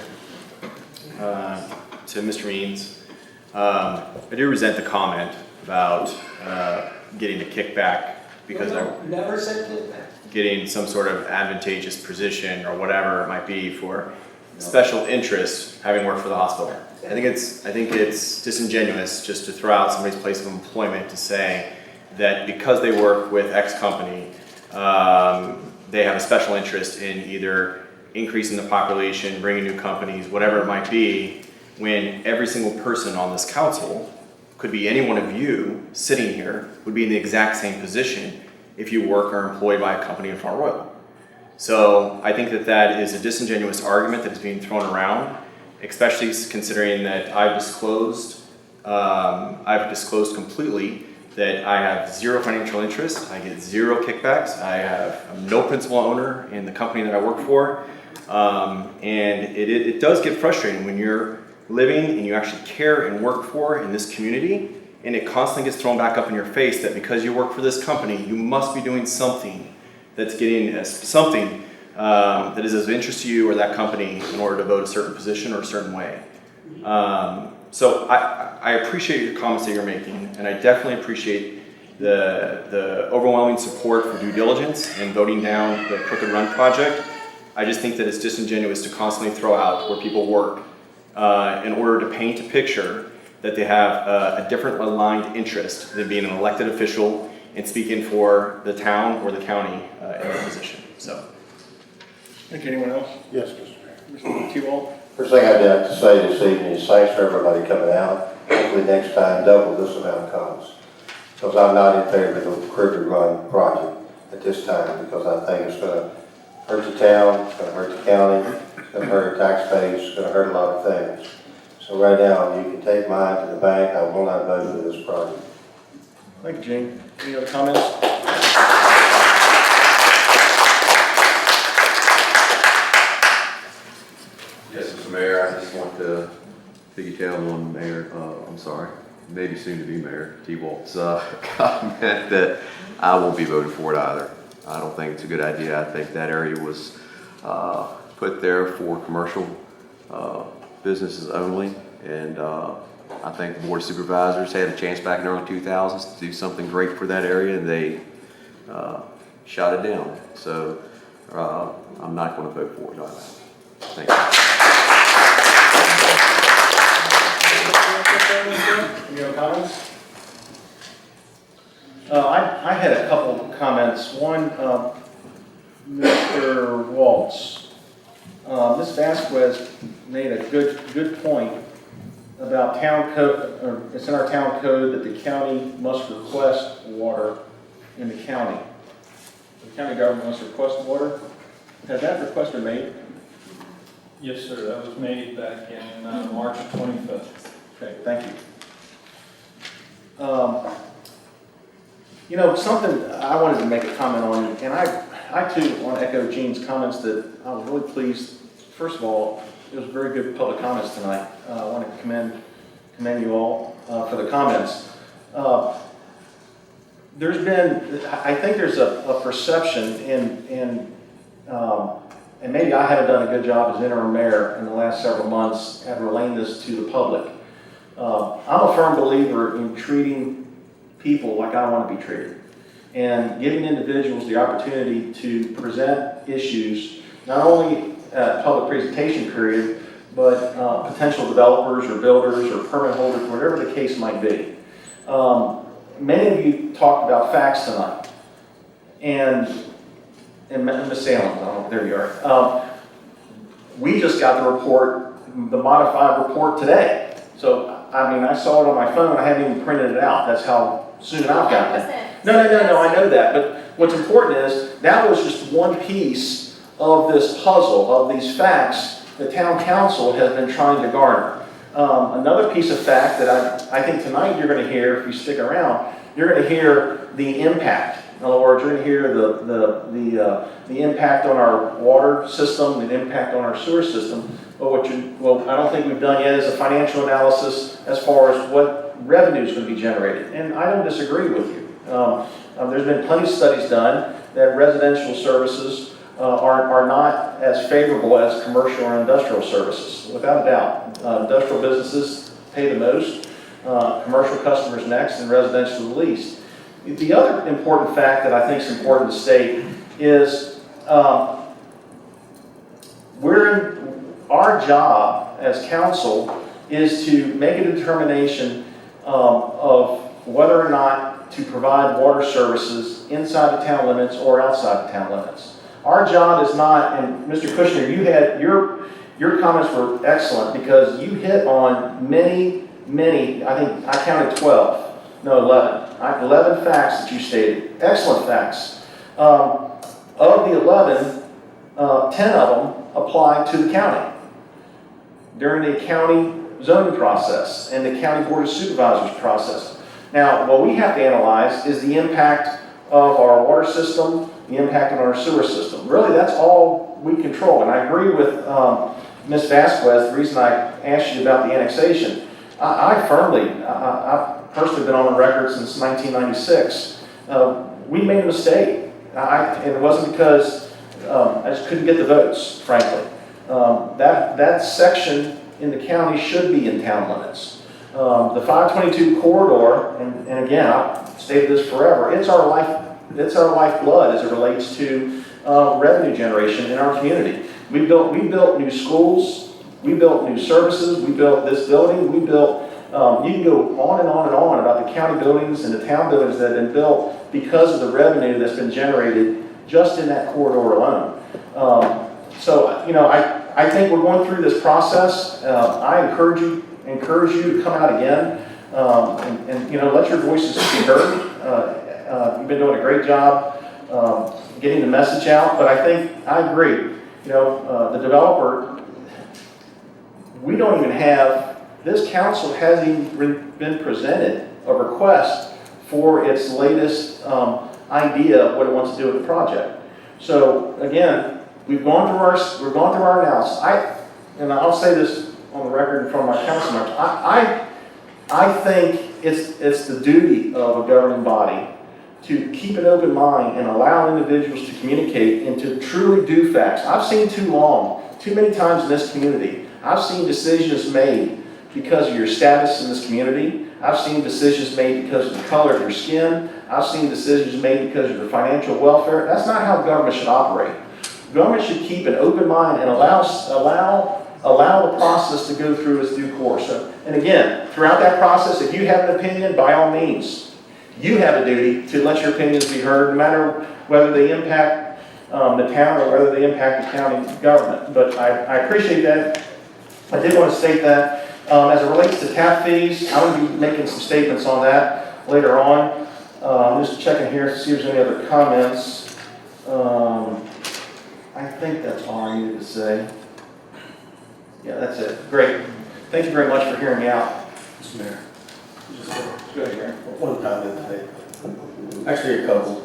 To Mr. Means, I do resent the comment about getting a kickback because I'm never said kickback. Getting some sort of advantageous position or whatever it might be for special interest having worked for the hospital. I think it's disingenuous just to throw out somebody's place of employment to say that because they work with X company, they have a special interest in either increasing the population, bringing new companies, whatever it might be, when every single person on this council, could be any one of you sitting here, would be in the exact same position if you work or are employed by a company in Front Royal. So I think that is a disingenuous argument that is being thrown around, especially considering that I've disclosed completely that I have zero financial interest, I get zero kickbacks, I'm no principal owner in the company that I work for, and it does get frustrating when you're living and you actually care and work for in this community, and it constantly gets thrown back up in your face that because you work for this company, you must be doing something that's getting something that is of interest to you or that company in order to vote a certain position or a certain way. So I appreciate your comments that you're making, and I definitely appreciate the overwhelming support for due diligence and voting down the Crooked Run project. I just think that it's disingenuous to constantly throw out where people work in order to paint a picture that they have a different aligned interest than being an elected official and speaking for the town or the county in their position. So, Thank you. Anyone else? Yes, Mr. Mayor. Mr. T-Wall? First thing I'd like to say this evening is thanks for everybody coming out. Hopefully next time double this amount comes. Because I'm not in favor of the Crooked Run project at this time, because I think it's going to hurt the town, it's going to hurt the county, it's going to hurt our taxpayers, it's going to hurt a lot of things. So right now, you can take mine to the bank. I will not vote for this project. Thank you, Gene. Any other comments? Yes, Mr. Mayor, I just want to piggytail on Mayor, maybe soon to be Mayor T-Walt's comment that I won't be voting for it either. I don't think it's a good idea. I think that area was put there for commercial businesses only, and I think the Board of Supervisors had a chance back in the early 2000s to do something great for that area, and they shot it down. So I'm not going to vote for it either. Thank you. Any other comments? I had a couple comments. One, Mr. Waltz. Ms. Vasquez made a good point about town code, or it's in our town code that the county must request water in the county. The county government must request water. Has that request been made? Yes, sir. That was made back in March 25th. Okay, thank you. You know, something I wanted to make a comment on, and I too want to echo Gene's comments that I was really pleased. First of all, it was very good public comments tonight. I want to commend you all for the comments. I think there's a perception and maybe I haven't done a good job as interim mayor in the last several months at relaying this to the public. I'm a firm believer in treating people like I want to be treated, and giving individuals the opportunity to present issues, not only at public presentation period, but potential developers or builders or permit holders, whatever the case might be. Many of you talked about facts tonight, and Ms. Salem, there you are. We just got the report, the modified report today. So, I mean, I saw it on my phone. I haven't even printed it out. That's how soon I've gotten it. No, I know that. But what's important is that was just one piece of this puzzle of these facts the town council has been trying to garner. Another piece of fact that I think tonight you're going to hear, if you stick around, you're going to hear the impact. In other words, you're going to hear the impact on our water system, the impact on our sewer system. But I don't think we've done yet is a financial analysis as far as what revenue is going to be generated. And I don't disagree with you. There's been plenty of studies done that residential services are not as favorable as commercial or industrial services, without a doubt. Industrial businesses pay the most, commercial customers next, and residential the least. The other important fact that I think is important to state is our job as council is to make a determination of whether or not to provide water services inside the town limits or outside the town limits. Our job is not, and Mr. Kushner, you had your comments were excellent because you hit on many, I think I counted 11 facts that you stated. Excellent facts. Of the 11, 10 of them apply to the county during the county zoning process and the county board of supervisors process. Now, what we have to analyze is the impact of our water system, the impact on our sewer system. Really, that's all we control. And I agree with Ms. Vasquez, the reason I asked you about the annexation. I've personally been on the record since 1996. We made a mistake. And it wasn't because I just couldn't get the votes, frankly. That section in the county should be in town limits. The 522 corridor, and again, I've stated this forever, it's our lifeblood as it relates to revenue generation in our community. We built new schools, we built new services, we built this building, we built, you can go on and on and on about the county buildings and the town buildings that have been built because of the revenue that's been generated just in that corridor alone. So, you know, I think we're going through this process. I encourage you to come out again and you know, let your voices be heard. You've been doing a great job getting the message out, but I agree. You know, the developer, we don't even have, this council hasn't even been presented a request for its latest idea of what it wants to do with the project. So again, we've gone through our analysis. And I'll say this on the record in front of my council members. I think it's the duty of a governing body to keep an open mind and allow individuals to communicate and to truly do facts. I've seen too many times in this community, I've seen decisions made because of your status in this community. I've seen decisions made because of the color of your skin. I've seen decisions made because of your financial welfare. That's not how government should operate. Government should keep an open mind and allow the process to go through its due course. And again, throughout that process, if you have an opinion, by all means, you have a duty to let your opinions be heard, no matter whether they impact the town or whether they impact the county government. But I appreciate that. I did want to state that. As it relates to tap fees, I'm going to be making some statements on that later on. I'm just checking here to see if there's any other comments. I think that's all I needed to say. Yeah, that's it. Great. Thank you very much for hearing me out. Mr. Mayor. Go ahead, Gary. One comment today. Actually, a couple.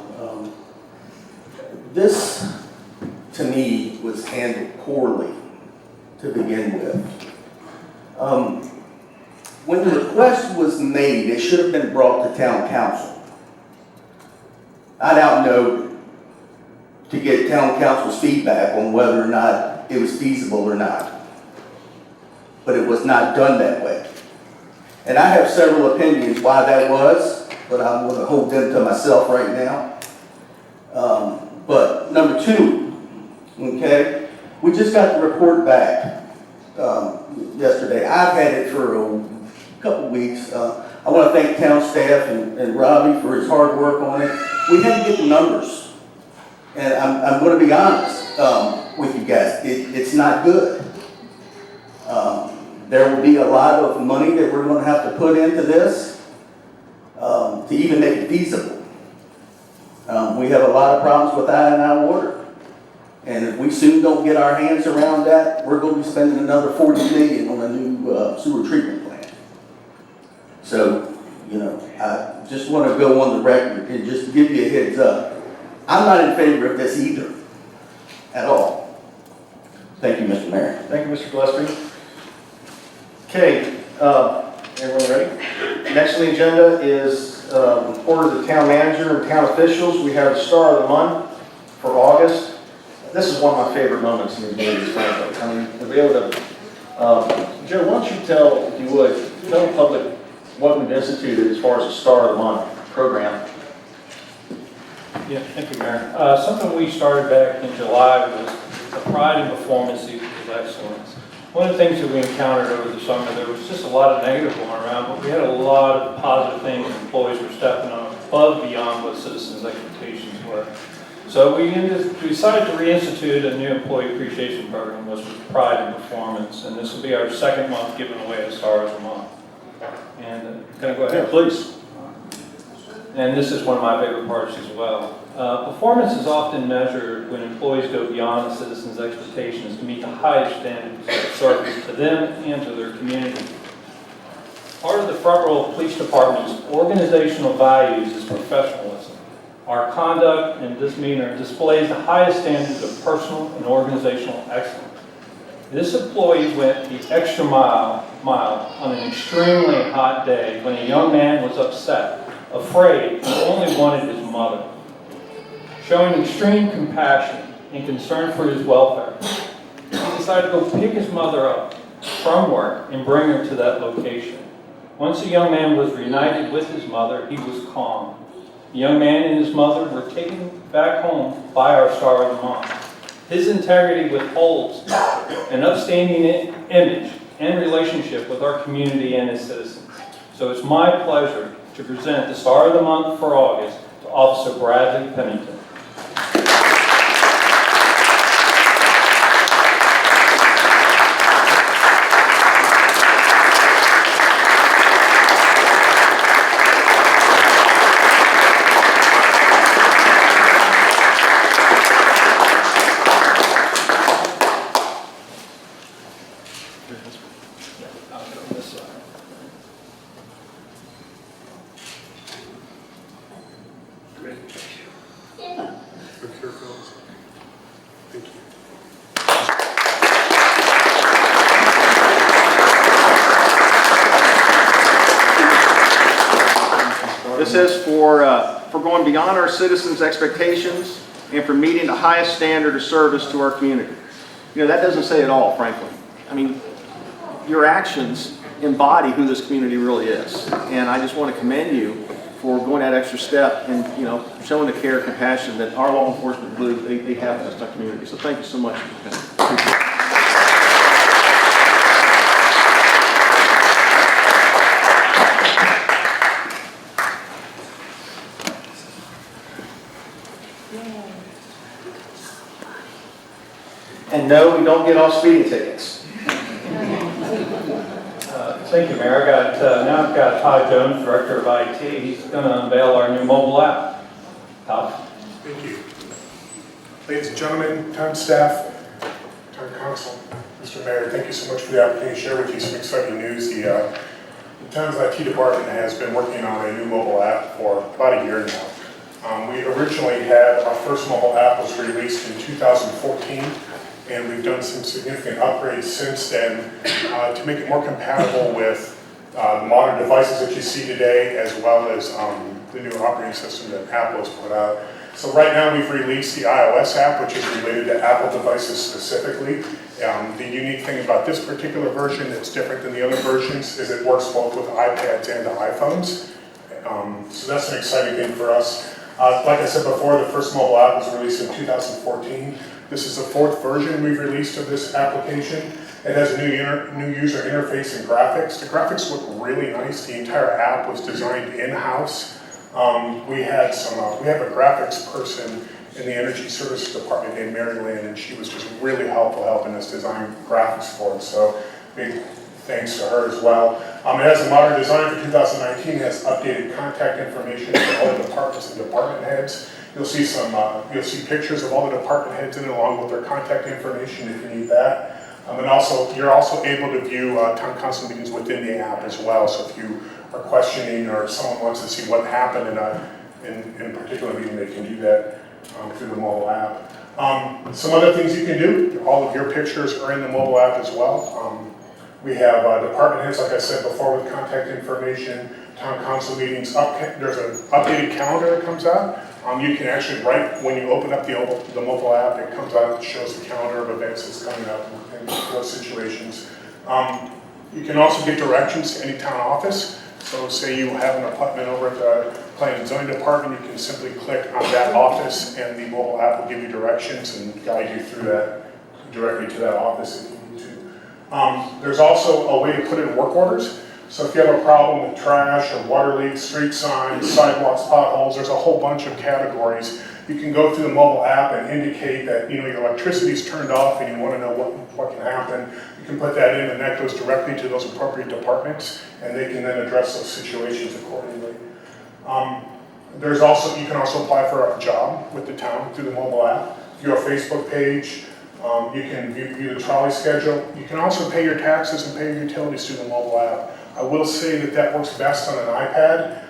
This, to me, was handled poorly to begin with. When the request was made, it should have been brought to town council. I don't know to get town council's feedback on whether or not it was feasible or not. But it was not done that way. And I have several opinions why that was, but I'm going to hold them to myself right now. But number two, okay, we just got the report back yesterday. I've had it for a couple weeks. I want to thank town staff and Robbie for his hard work on it. We had to get the numbers. And I'm going to be honest with you guys. It's not good. There will be a lot of money that we're going to have to put into this to even make it feasible. We have a lot of problems with I&I water. And if we soon don't get our hands around that, we're going to be spending another $40 million on a new sewer treatment plant. So, you know, I just want to go on the record and just give you a heads up. I'm not in favor of this either, at all. Thank you, Mr. Mayor. Thank you, Mr. Gillespie. Okay, everyone ready? Next on the agenda is report of the town manager and town officials. We have the star of the month for August. This is one of my favorite moments in these meetings, frankly. I mean, to be able to, Joe, why don't you tell, if you would, tell the public what we've instituted as far as the star of the month program. Yeah, thank you, Mayor. Something we started back in July was the pride in performance equals excellence. One of the things that we encountered over the summer, there was just a lot of negative going around, but we had a lot of positive things. Employees were stepping up above beyond what citizens' expectations were. So we decided to reinstitute a new employee appreciation program, which was Pride in Performance, and this will be our second month giving away the Star of the Month. And can I go ahead? Yeah, please. And this is one of my favorite parts as well. Performance is often measured when employees go beyond the citizens' expectations to meet the highest standards of service to them and to their community. Part of the Front Royal Police Department's organizational values is professionalism. Our conduct and demeanor displays the highest standards of personal and organizational excellence. This employee went the extra mile on an extremely hot day when a young man was upset, afraid, and only wanted his mother. Showing extreme compassion and concern for his welfare, he decided to go pick his mother up from work and bring her to that location. Once the young man was reunited with his mother, he was calm. The young man and his mother were taken back home by our Star of the Month. His integrity withholds an upstanding image and relationship with our community and its citizens. So it's my pleasure to present the Star of the Month for August to Officer Bradley Pennington. This is for going beyond our citizens' expectations and for meeting the highest standard of service to our community. You know, that doesn't say it all, frankly. I mean, your actions embody who this community really is. And I just want to commend you for going that extra step and, you know, showing the care and compassion that our law enforcement believe they have in this community. So thank you so much. And no, we don't get off speeding tickets. Thank you, Mayor. Now I've got Todd Jones, Director of IT. He's going to unveil our new mobile app. Todd? Thank you. Ladies and gentlemen, town staff, town council, Mr. Mayor, thank you so much for the opportunity to share with you some exciting news. The town's IT department has been working on a new mobile app for about a year now. We originally had our first mobile app was released in 2014. And we've done some significant upgrades since then to make it more compatible with the modern devices that you see today, as well as the new operating system that Apple has put out. So right now we've released the iOS app, which is related to Apple devices specifically. The unique thing about this particular version that's different than the other versions is it works both with iPads and iPhones. So that's an exciting thing for us. Like I said before, the first mobile app was released in 2014. This is the fourth version we've released of this application. It has a new user interface and graphics. The graphics look really nice. The entire app was designed in-house. We have a graphics person in the Energy Services Department named Mary Lynn, and she was just really helpful helping us design graphics for us. So big thanks to her as well. It has a modern design for 2019. It has updated contact information for all the departments and department heads. You'll see pictures of all the department heads in it, along with their contact information if you need that. And also, you're also able to view town council meetings within the app as well. So if you are questioning or someone wants to see what happened in a particular meeting, they can do that through the mobile app. Some other things you can do, all of your pictures are in the mobile app as well. We have department heads, like I said before, with contact information, town council meetings. There's an updated calendar that comes out. You can actually write, when you open up the mobile app, it comes out and shows the calendar of events that's coming up in those situations. You can also get directions to any town office. So say you have an appointment over at the Planning and Zoning Department, you can simply click on that office and the mobile app will give you directions and guide you through that, directly to that office if you need to. There's also a way to put in work orders. So if you have a problem with trash or water leaks, street signs, sidewalks, potholes, there's a whole bunch of categories. You can go through the mobile app and indicate that your electricity's turned off and you want to know what can happen. You can put that in and that goes directly to those appropriate departments and they can then address those situations accordingly. You can also apply for a job with the town through the mobile app, through our Facebook page. You can view the trolley schedule. You can also pay your taxes and pay your utilities through the mobile app. I will say that works best on an iPad.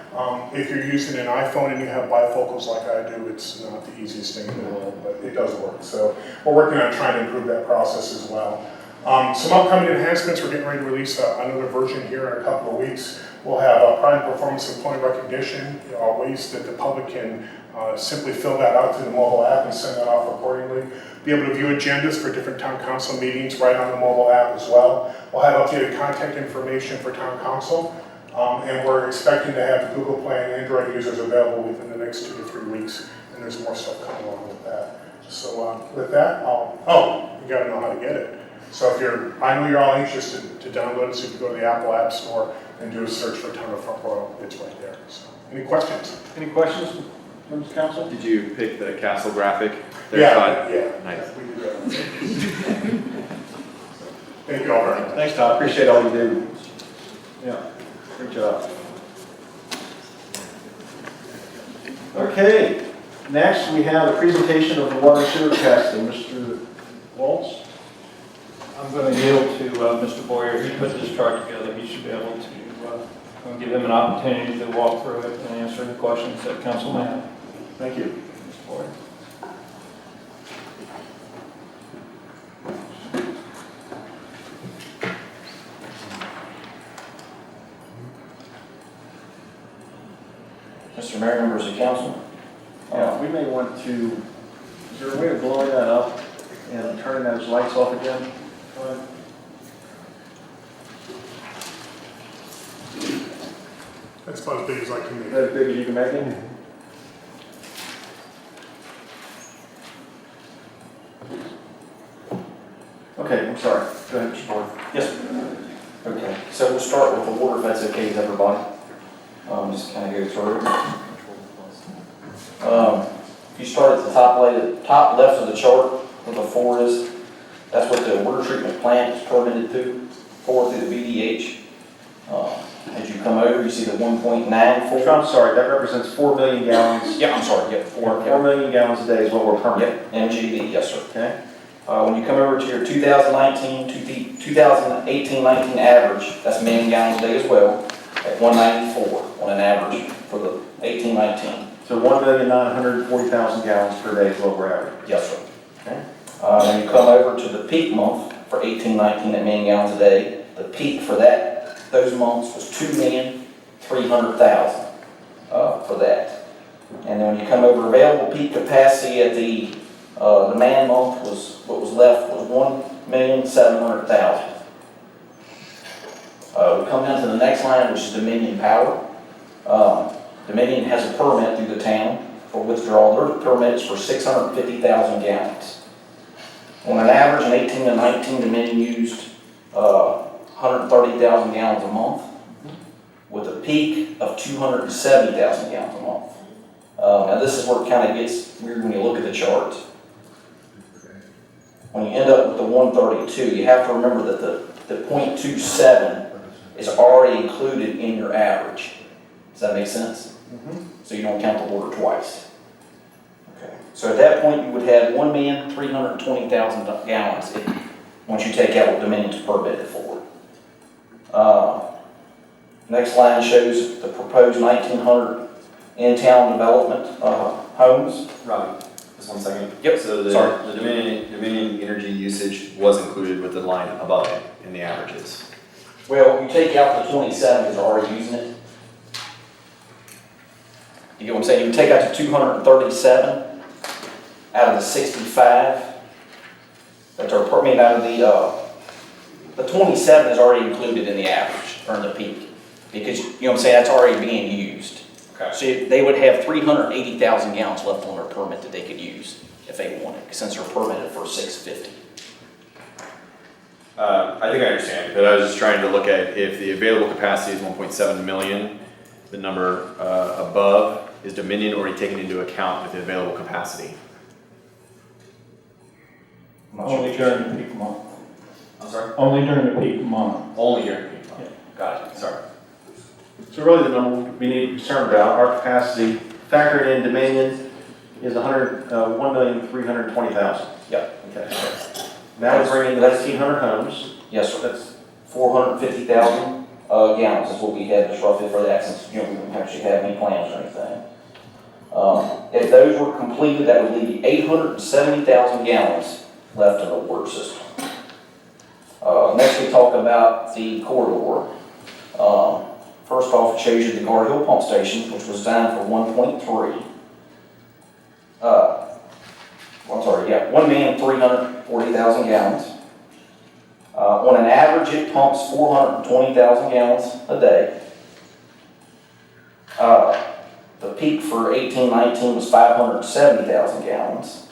If you're using an iPhone and you have bifocals like I do, it's not the easiest thing in the world, but it does work. So we're working on trying to improve that process as well. Some upcoming enhancements, we're getting ready to release another version here in a couple of weeks. We'll have pride and performance employee recognition, ways that the public can simply fill that out through the mobile app and send that off accordingly. accordingly. Be able to view agendas for different town council meetings right on the mobile app as well. We'll have updated contact information for town council, and we're expecting to have Google Play and Android users available within the next 2 to 3 weeks, and there's more stuff coming along with that. So with that, you gotta know how to get it. So I know you're all anxious to download it, so you can go to the Apple App Store and do a search for Town of Front Royal. It's right there. So, any questions? Any questions, members of council? Did you pick the castle graphic? Yeah. Nice. We do that. Thank you all very much. Thanks, Todd. Appreciate all you do. Yeah, great job. Okay, next we have a presentation of the water and sewer testing. Mr. Waltz? I'm going to yield to Mr. Boyer. He put this chart together. He should be able to give him an opportunity to walk through it and answer any questions that council may have. Thank you. Mr. Boyer. Mr. Mayor, members of council, we may want to, is there a way of blowing that up and turning those lights off again? Go ahead. That's about as big as I can make. Is that as big as you can make it? Okay, I'm sorry. Go ahead, Mr. Boyd. Yes. Okay, so we'll start with the water, if that's okay with everybody. Just kind of go through. If you start at the top left of the chart, where the 4 is, that's what the water treatment plant is permitted for through the VDH. As you come over, you see the 1.94. I'm sorry, that represents 4 million gallons. Yeah, I'm sorry, yep. 4 million gallons a day is what we're permitting. Yep, MGD, yes, sir. Okay. When you come over to your 2018-19 average, that's million gallons a day as well, at 194 on an average for the 18-19. So 1,940,000 gallons per day is what we're averaging. Yes, sir. Okay. When you come over to the peak month for 18-19 at million gallons a day, the peak for those months was 2,300,000 for that. And then when you come over available peak capacity at the man month what was left was 1,700,000. We come down to the next line, which is Dominion Power. Dominion has a permit through the town for withdrawal. Their permit is for 650,000 gallons. On an average in 18 to 19, Dominion used 130,000 gallons a month, with a peak of 270,000 gallons a month. Now this is where it kind of gets weird when you look at the chart. When you end up with the 132, you have to remember that the 0.27 is already included in your average. Does that make sense? So you don't count the water twice. Okay. So at that point, you would have 1,320,000 gallons once you take out what Dominion's permitted for. Next line shows the proposed 1,900 in-town development homes. Robbie, just 1 second. Yep. So the Dominion energy usage was included with the line above it in the averages. Well, you take out the 27 because they're already using it. You get what I'm saying? You take out the 237 out of the 65 that are out of the 27 is already included in the average or in the peak because you know what I'm saying, that's already being used. Okay. So they would have 380,000 gallons left on their permit that they could use if they wanted, since they're permitted for 650. I think I understand, but I was just trying to look at if the available capacity is 1.7 million, the number above is Dominion already taken into account with the available capacity. Only during the peak month. I'm sorry? Only during the peak month. Only during the peak month. Yeah. Got it. Sorry. So really the number we need to be concerned about, our capacity factored in Dominion is 1,320,000. Yep. Okay. That would bring in 1,900 homes. Yes, sir. That's 450,000 gallons is what we had just roughly for that, since we don't actually have any plans or anything. If those were completed, that would leave 870,000 gallons left in the water system. Next, we talk about the corridor. First off, it shows you the Guard Hill Pump Station, which was designed for 1.3. I'm sorry, sorry, yeah, 1,340,000 gallons. On an average, it pumps 420,000 gallons a day. The peak for 18-19 was 570,000 gallons.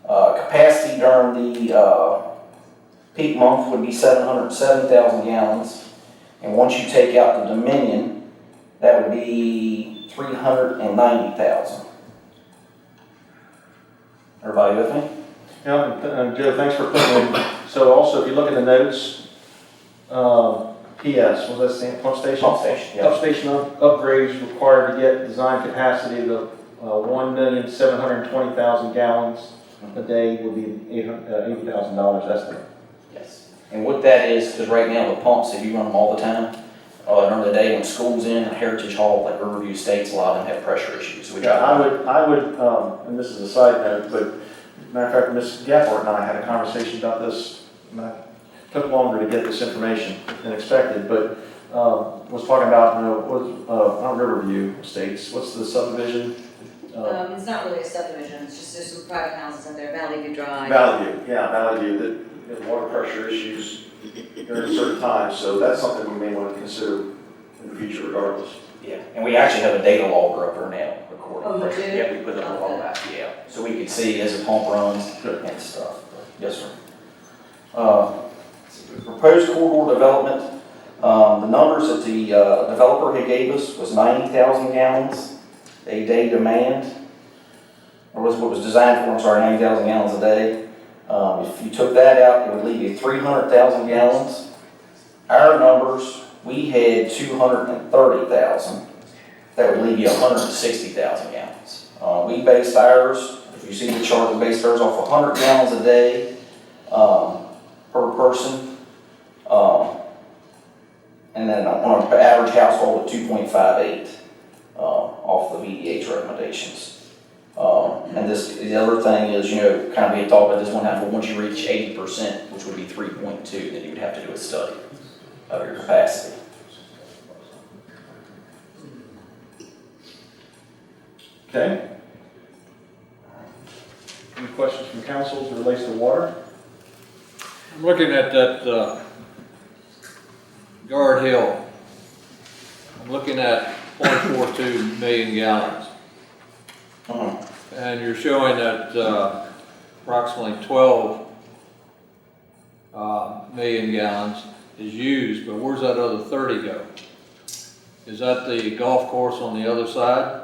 Capacity during the peak month would be 770,000 gallons. And once you take out the Dominion, that would be 390,000. Everybody with me? Yeah, and Joe, thanks for putting in. So also, if you look at the notes, PS, was that stand pump station? Pump station, yeah. Pump station upgrades required to get design capacity of 1,720,000 gallons a day will be $80,000 estimate. Yes. And what that is, because right now the pumps, if you run them all the time, during the day when school's in, Heritage Hall, like Riverview Estates, a lot of them have pressure issues. So we Yeah, I would, and this is a side note, but matter of fact, Ms. Gafford and I had a conversation about this. And it took longer to get this information than expected, but was talking about, not Riverview Estates. What's the subdivision? It's not really a subdivision, it's just there's some private houses in there, Valley View Drive. Valley View, yeah, Valley View, that have water pressure issues during certain times, so that's something we may want to consider in the future regardless. Yeah, and we actually have a data logger up there now recording. Oh, you do? Yeah, we put up all that, yeah. So we could see as the pump runs and stuff. Yes, sir. Proposed corridor development, the numbers that the developer had gave us was 90,000 gallons a day demand, or was what was designed for, I'm sorry, 90,000 gallons a day. If you took that out, it would leave you 300,000 gallons. Our numbers, we had 230,000. That would leave you 160,000 gallons. We based ours, if you see the chart, we based ours off 100 gallons a day per person. And then on an average household of 2.58 off the VDH recommendations. And the other thing is, kind of we had talked about this one half, but once you reach 80%, which would be 3.2, then you would have to do a study of your capacity. Okay. Any questions from council as it relates to water? I'm looking at that Guard Hill. I'm looking at 0.42 million gallons. And you're showing that approximately 12 million gallons is used, but where's that other 30 go? Is that the golf course on the other side?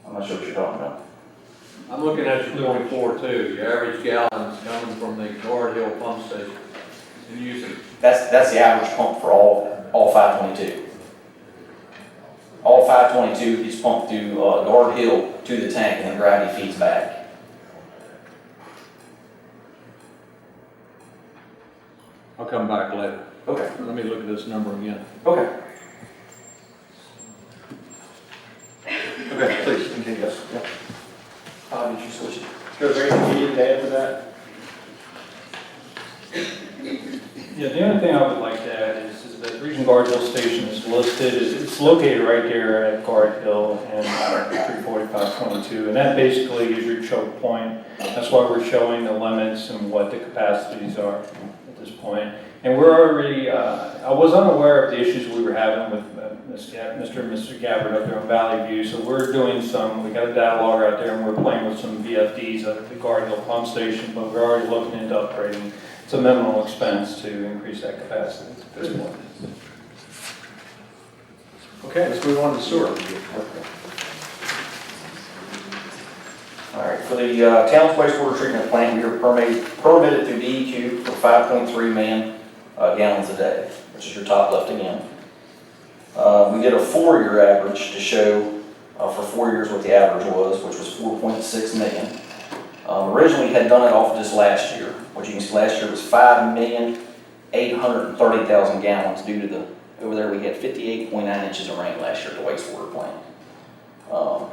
I'm not sure what you're talking about. I'm looking at your 0.42, your average gallons coming from the Guard Hill pump station. And using. That's the average pump for all 522. All 522 is pumped through Guard Hill to the tank, and then gravity feeds back. I'll come back later. Okay. Let me look at this number again. Okay. Okay, please continue. Yep. Did you switch it? Is there anything you needed to add to that? Yeah, the only thing I would like to add is that Region Guard Hill Station is listed, it's located right there at Guard Hill and 34522, and that basically is your choke point. That's why we're showing the limits and what the capacities are at this point. And we're already, I was unaware of the issues we were having with Mr. and Mr. Gabbard up there on Valley View, so we're doing we got a data logger out there and we're playing with some VFDs at the Guard Hill pump station, but we're already looking into upgrading. It's a minimal expense to increase that capacity at this point. Okay, let's move on to sewer. All right, for the town's wastewater treatment plant, we are permitted through DEQ for 5.3 million gallons a day, which is your top left again. We did a 4-year average to show for 4 years what the average was, which was 4.6 million. Originally had done it off just last year, which you can see last year was 5,830,000 gallons due to over there we had 58.9 inches of rain last year at the wastewater plant. So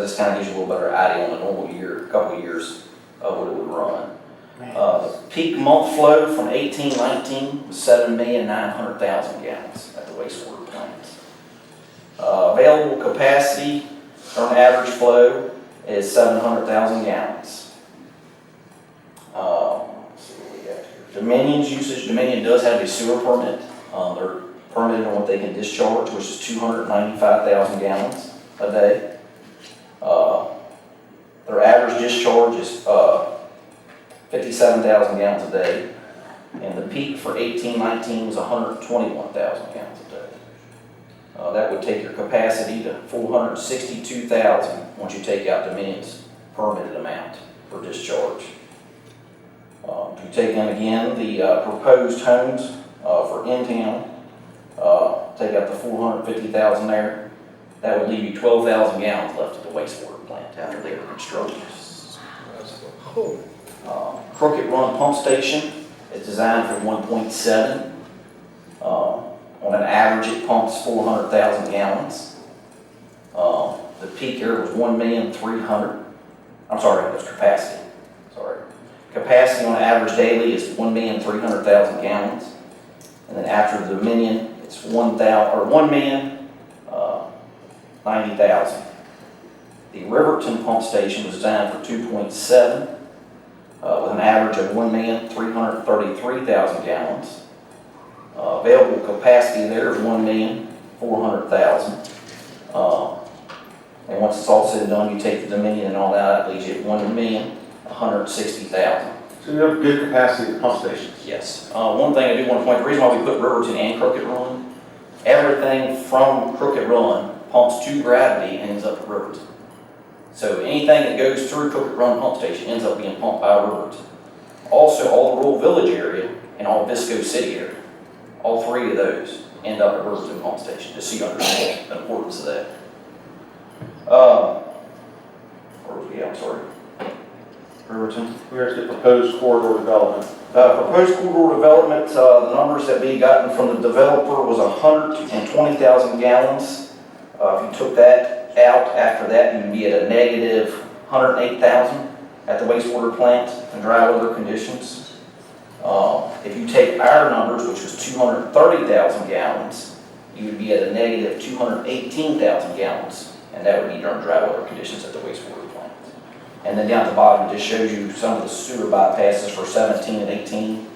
this kind of gives you a little better idea on a normal year, a couple of years of what it would run. The peak month flow from 18-19 was 7,900,000 gallons at the wastewater plant. Available capacity on average flow is 700,000 gallons. Let's see what we got here. Dominion's usage, Dominion does have a sewer permit. They're permitted on what they can discharge, which is 295,000 gallons a day. Their average discharge is 57,000 gallons a day, and the peak for 18-19 was 121,000 gallons a day. That would take your capacity to 462,000 once you take out Dominion's permitted amount for discharge. If you take in again the proposed homes for in-town, take out the 450,000 there, that would leave you 12,000 gallons left at the wastewater plant after they were constructed. Crooked Run Pump Station is designed for 1.7. On an average, it pumps 400,000 gallons. The peak here was 1,300,000. I'm sorry, that's capacity. Sorry. Capacity on average daily is 1,300,000 gallons. And then after the Dominion, it's 1,090,000. The Riverton Pump Station was designed for 2.7. With an average of 1,333,000 gallons. Available capacity there is 1,400,000. And once it's all said and done, you take the Dominion and all that, it leaves you at 1,160,000. So you have good capacity at pump stations? Yes. One thing I do want to point, the reason why we put Riverton and Crooked Run, everything from Crooked Run pumps to gravity and ends up at Riverton. So anything that goes through Crooked Run Pump Station ends up being pumped by Riverton. Also, all the Rural Village area and all Visco City area, all three of those end up at Riverton Pump Station, just so you understand the importance of that. Where was we at? I'm sorry. Riverton. Where's the proposed corridor development? Proposed corridor development, the numbers that we gotten from the developer was 120,000 gallons. If you took that out after that, you'd be at a negative 108,000 at the wastewater plant in dry weather conditions. If you take our numbers, which was 230,000 gallons, you would be at a negative 218,000 gallons, and that would be during dry weather conditions at the wastewater plant. And then down at the bottom, it just shows you some of the sewer bypasses for 17 and 18.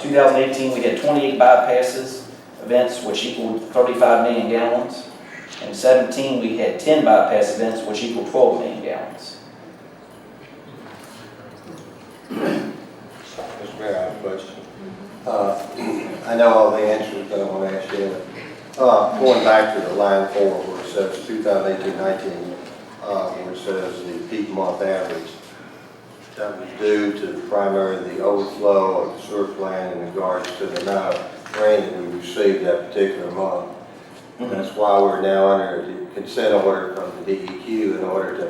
2018, we had 28 bypasses events, which equaled 35 million gallons. In 17, we had 10 bypass events, which equaled 12 million gallons. Mr. Mayor, I have a question. I know all the answers, but I want to ask you. Going back to the line 4 where it says 2018-19, where it says the peak month average, that was due to primarily the overflow of the sewer plant in regards to the amount of rain that we received that particular month. That's why we're now under the consent order from the DEQ in order to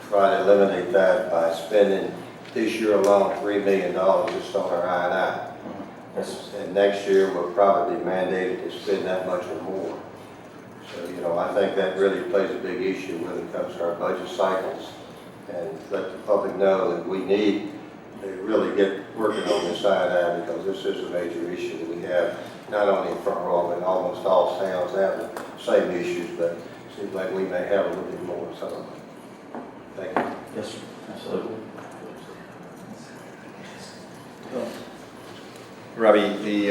try to eliminate that by spending this year alone $3 million just on our I&I. And next year we'll probably be mandated to spend that much or more. So, you know, I think that really plays a big issue when it comes to our budget cycles. And let the public know that we need to really get working on this I&I because this is a major issue that we have. Not only in Front Royal, but almost all towns have the same issues, but it seems like we may have a little bit more in some of them. Thank you. Yes, sir. Absolutely. Robbie,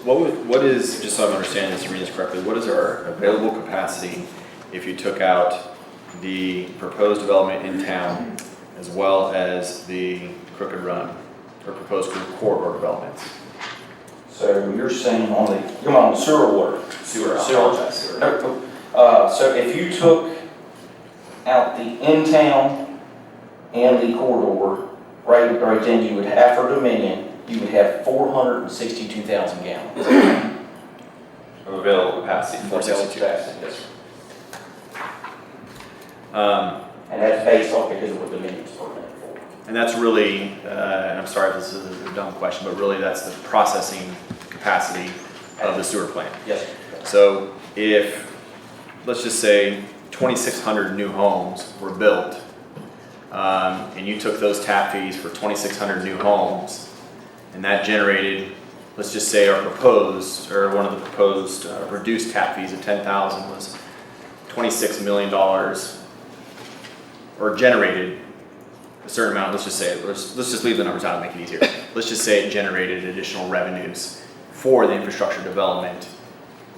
what is, just so I'm understanding this and reading this correctly, what is our available capacity if you took out the proposed development in town as well as the Crooked Run or proposed corridor developments? So you're saying on the sewer water? Sewer. So if you took out the in-town and the corridor, right then you would have for Dominion, you would have 462,000 gallons. Of available capacity, 462. Yes. And that's based off because of what Dominion's permitted for. And that's really, and I'm sorry if this is a dumb question, but really that's the processing capacity of the sewer plant. Yes. So if, let's just say 2,600 new homes were built, and you took those tap fees for 2,600 new homes, and that generated, let's just say our proposed, or one of the proposed reduced tap fees of $10,000 was $26 million or generated a certain amount, let's just leave the numbers out and make it easier. Let's just say it generated additional revenues for the infrastructure development.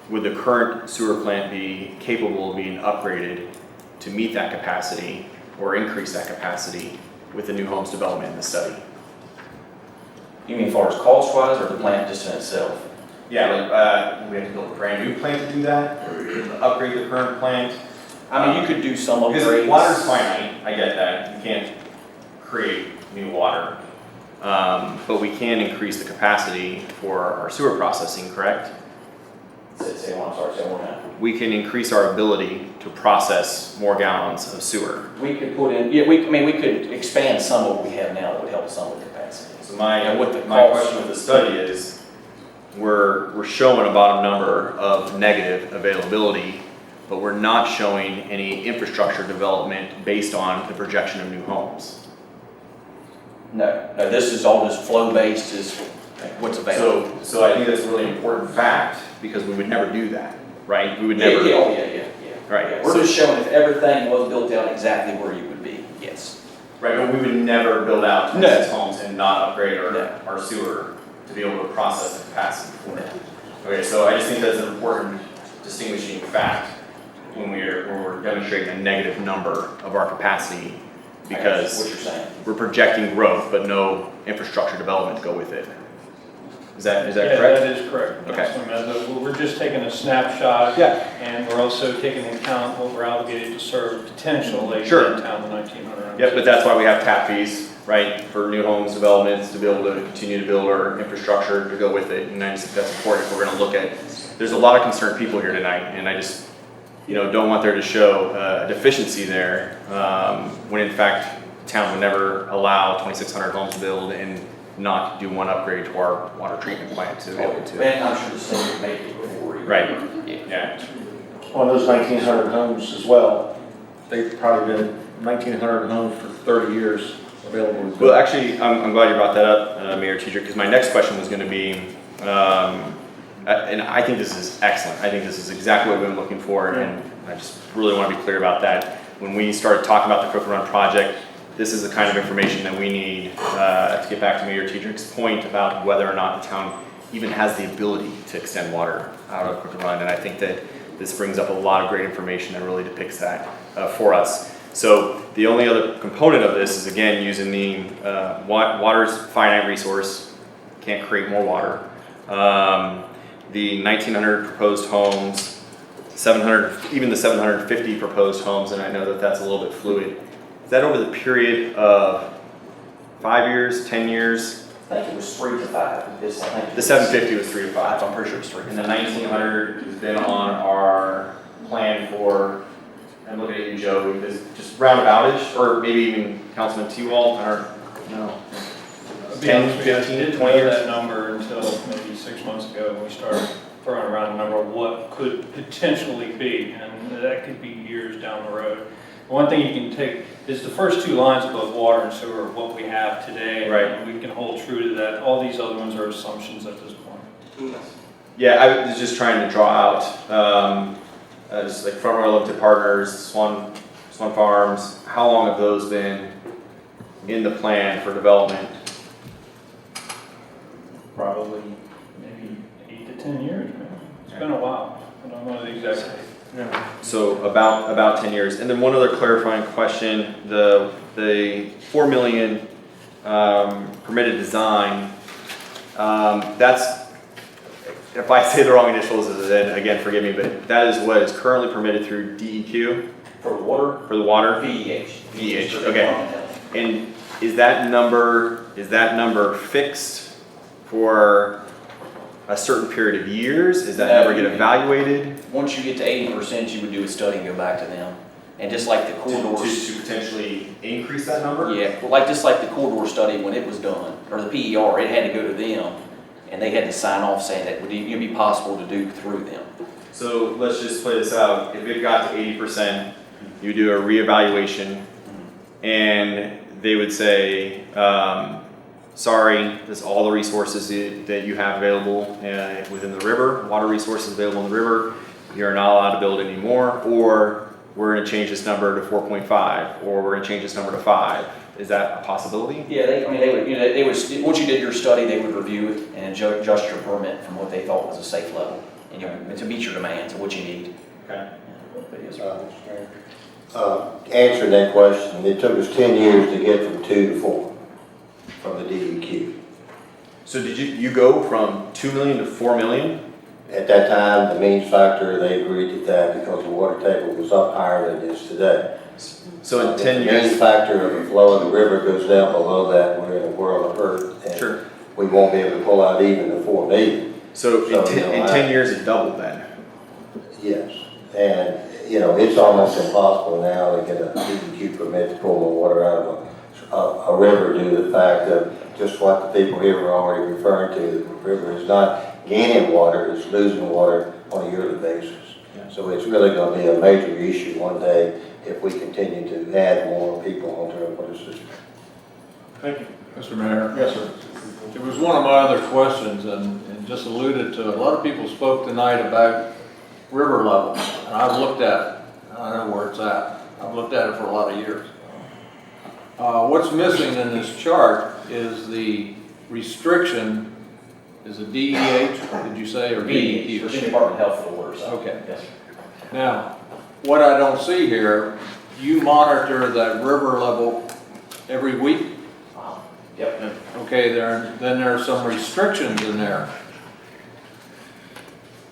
Would the current sewer plant be capable of being upgraded to meet that capacity or increase that capacity with the new homes development in the study? You mean as far as cost-wise, or the plant just in itself? Yeah, like we have to build a brand new plant to do that, or upgrade the current plant. I mean, you could do some upgrades. Because water's finite, I get that. You can't create new water. But we can increase the capacity for our sewer processing, correct? Say one more time. We can increase our ability to process more gallons of sewer. We could put in, yeah, we could expand some of what we have now that would help some with capacity. So my question with the study is, we're showing a bottom number of negative availability, but we're not showing any infrastructure development based on the projection of new homes. No, this is all just flow-based, is what's available. So I think that's a really important fact, because we would never do that, right? We would never. Yeah. Right. Yeah, we're just showing if everything was built out exactly where you would be, yes. Right, but we would never build out 26 homes and not upgrade our sewer to be able to process the capacity for it. Okay, so I just think that's an important distinguishing fact when we're demonstrating a negative number of our capacity, because what you're saying. We're projecting growth but no infrastructure development to go with it. Is that correct? That is correct. Okay. We're just taking a snapshot. Yeah. And we're also taking into account what we're obligated to serve potentially Sure. in town, the 1900. Yep, but that's why we have tap fees, right, for new homes developments, to be able to continue to build our infrastructure to go with it. And I just think that's important if we're going to look at. There's a lot of concerned people here tonight, and I just, don't want there to show a deficiency there, when in fact the town would never allow 2,600 homes to build and not do one upgrade to our water treatment plant to be able to. And I'm sure the state would make it before you. Right. Yeah. On those 1,900 homes as well, they've probably been 1,900 homes for 30 years available. Well, actually, I'm glad you brought that up, Mayor Teacher, because my next question was going to be, and I think this is excellent. I think this is exactly what we've been looking for, and I just really want to be clear about that. When we started talking about the Crooked Run project, this is the kind of information that we need to get back to Mayor Teacher's point about whether or not the town even has the ability to extend water out of Crooked Run, and I think that this brings up a lot of great information that really depicts that for us. So the only other component of this is, again, using the water's finite resource, can't create more water. The 1,900 proposed homes, 700, even the 750 proposed homes, and I know that that's a little bit fluid. Is that over the period of 5 years, 10 years? I think it was 3 to 5. The 750 was 3 to 5. I'm pretty sure it's 3 to 5. And the 1,900 has been on our plan for, I'm looking at you, Joe, is just roundaboutish, or maybe even Councilman T-Wall, or no, 10, 15, 20 years? that number until maybe 6 months ago when we started throwing around a number of what could potentially be, and that could be years down the road. One thing you can take is the first two lines above water and sewer of what we have today. Right. And we can hold true to that. All these other ones are assumptions at this point. Yeah, I was just trying to draw out, just like Front Royal Limited Partners, Swan Farms, how long have those been in the plan for development? Probably maybe 8 to 10 years, man. It's been a while. I don't know the exact date. So about 10 years. And then one other clarifying question, the 4 million permitted design, that's, if I say the wrong initials, then again, forgive me, but that is what is currently permitted through DEQ? For the water? For the water? VEH. VEH, okay. And is that number fixed for a certain period of years? Is that number get evaluated? Once you get to 80%, you would do a study and go back to them. And just like the corridors. To potentially increase that number? Yeah, well, just like the corridor study when it was done, or the PER, it had to go to them, and they had to sign off saying that would even be possible to do through them. So let's just play this out. If it got to 80%, you do a reevaluation, and they would say, sorry, this is all the resources that you have available within the river, water resources available in the river, you're not allowed to build anymore, or we're gonna change this number to 4.5, or we're gonna change this number to 5. Is that a possibility? Yeah, they would, they would, once you did your study, they would review it and adjust your permit from what they thought was a safe level, and to meet your demands of what you need. Okay. But yes, Answering that question, it took us 10 years to get from 2 to 4 from the DEQ. So did you go from 2 million to 4 million? At that time, the means factor, they agreed to that because the water table was up higher than it is today. So in 10 the years, means factor of the flow of the river goes down below that, we're in a world of hurt. And sure. we won't be able to pull out even the 4 million. So in 10 years, it doubled then? Yes. And, it's almost impossible now to get a DEQ permit to pull the water out of a river due to the fact of just what the people here were already referring to. The river is not gaining water, it's losing water on a yearly basis. Yeah. So it's really going to be a major issue one day if we continue to add more people onto our water system. Thank you. Mr. Mayor? Yes, sir. It was one of my other questions and just alluded to, a lot of people spoke tonight about river levels, and I've looked at it. I know where it's at. I've looked at it for a lot of years. What's missing in this chart is the restriction. Is it DEH, did you say, or DEQ? Virginia Department of Health for the water side. Okay. Yes, sir. Now, what I don't see here, you monitor that river level every week? Yep. Okay, then there are some restrictions in there.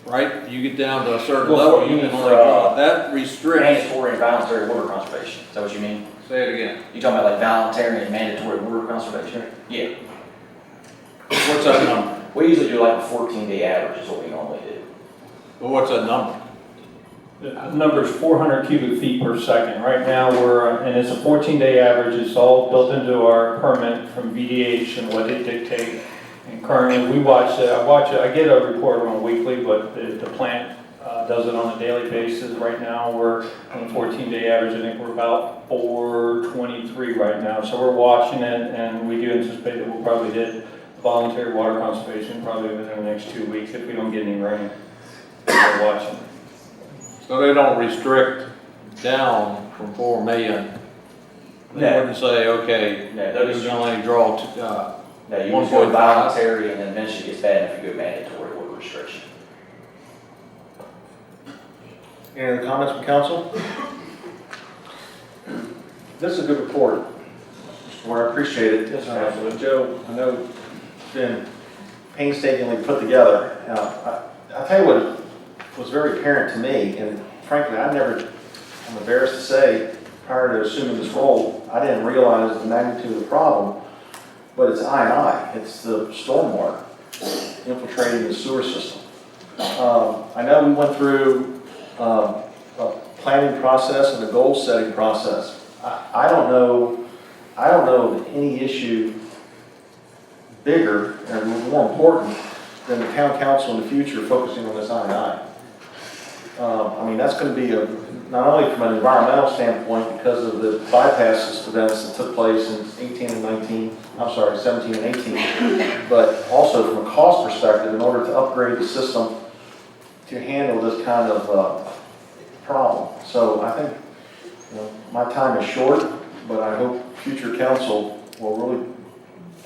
Right? You get down to a certain level, you can only draw. That restricts. Mandatory and voluntary water conservation. Is that what you mean? Say it again. You talking about like voluntary and mandatory water conservation? Yeah. What's that number? We usually do like a 14-day average is what we normally do. Well, what's that number? The number's 400 cubic feet per second. Right now and it's a 14-day average. It's all built into our permit from VDH and what they dictate. And currently we watch it. I get a report on a weekly, but the plant does it on a daily basis. Right now we're on a 14-day average. I think we're about 423 right now. So we're watching it, and we do anticipate that we'll probably hit voluntary water conservation probably within the next 2 weeks if we don't get any rain. We're watching. So they don't restrict down from 4 million? They wouldn't say, okay, you can only draw no, you can go voluntary and then eventually it gets bad if you go mandatory water restriction. Any other comments from council? This is a good report. Mr. Ware, I appreciate it. Yes, absolutely. Joe, I know it's been painstakingly put together. I'll tell you what was very apparent to me, and frankly, I'm embarrassed to say, prior to assuming this role, I didn't realize the magnitude of the problem, but it's I&I. It's the stormwater infiltrating the sewer system. I know we went through a planning process and a goal setting process. I don't know of any issue bigger and more important than the town council in the future focusing on this I&I. I mean, that's going to be not only from an environmental standpoint because of the bypass events that took place in 17 and 18, but also from a cost perspective in order to upgrade the system to handle this kind of problem. So I think my time is short, but I hope future council will really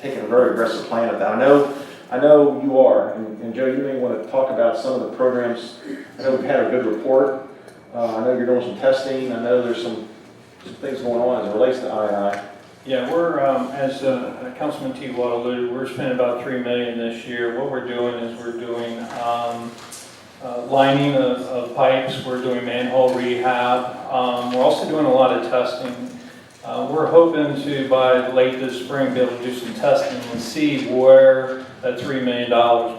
take a very aggressive plan at that. I know you are, and Joe, you may want to talk about some of the programs. I know we've had a good report. I know you're doing some testing. I know there's some things going on as it relates to I&I. Yeah, we're, as Councilman T. Watt alluded, we're spending about $3 million this year. What we're doing is we're doing lining of pipes. We're doing manhole rehab. We're also doing a lot of testing. We're hoping to, by late this spring, be able to do some testing and see where that $3 million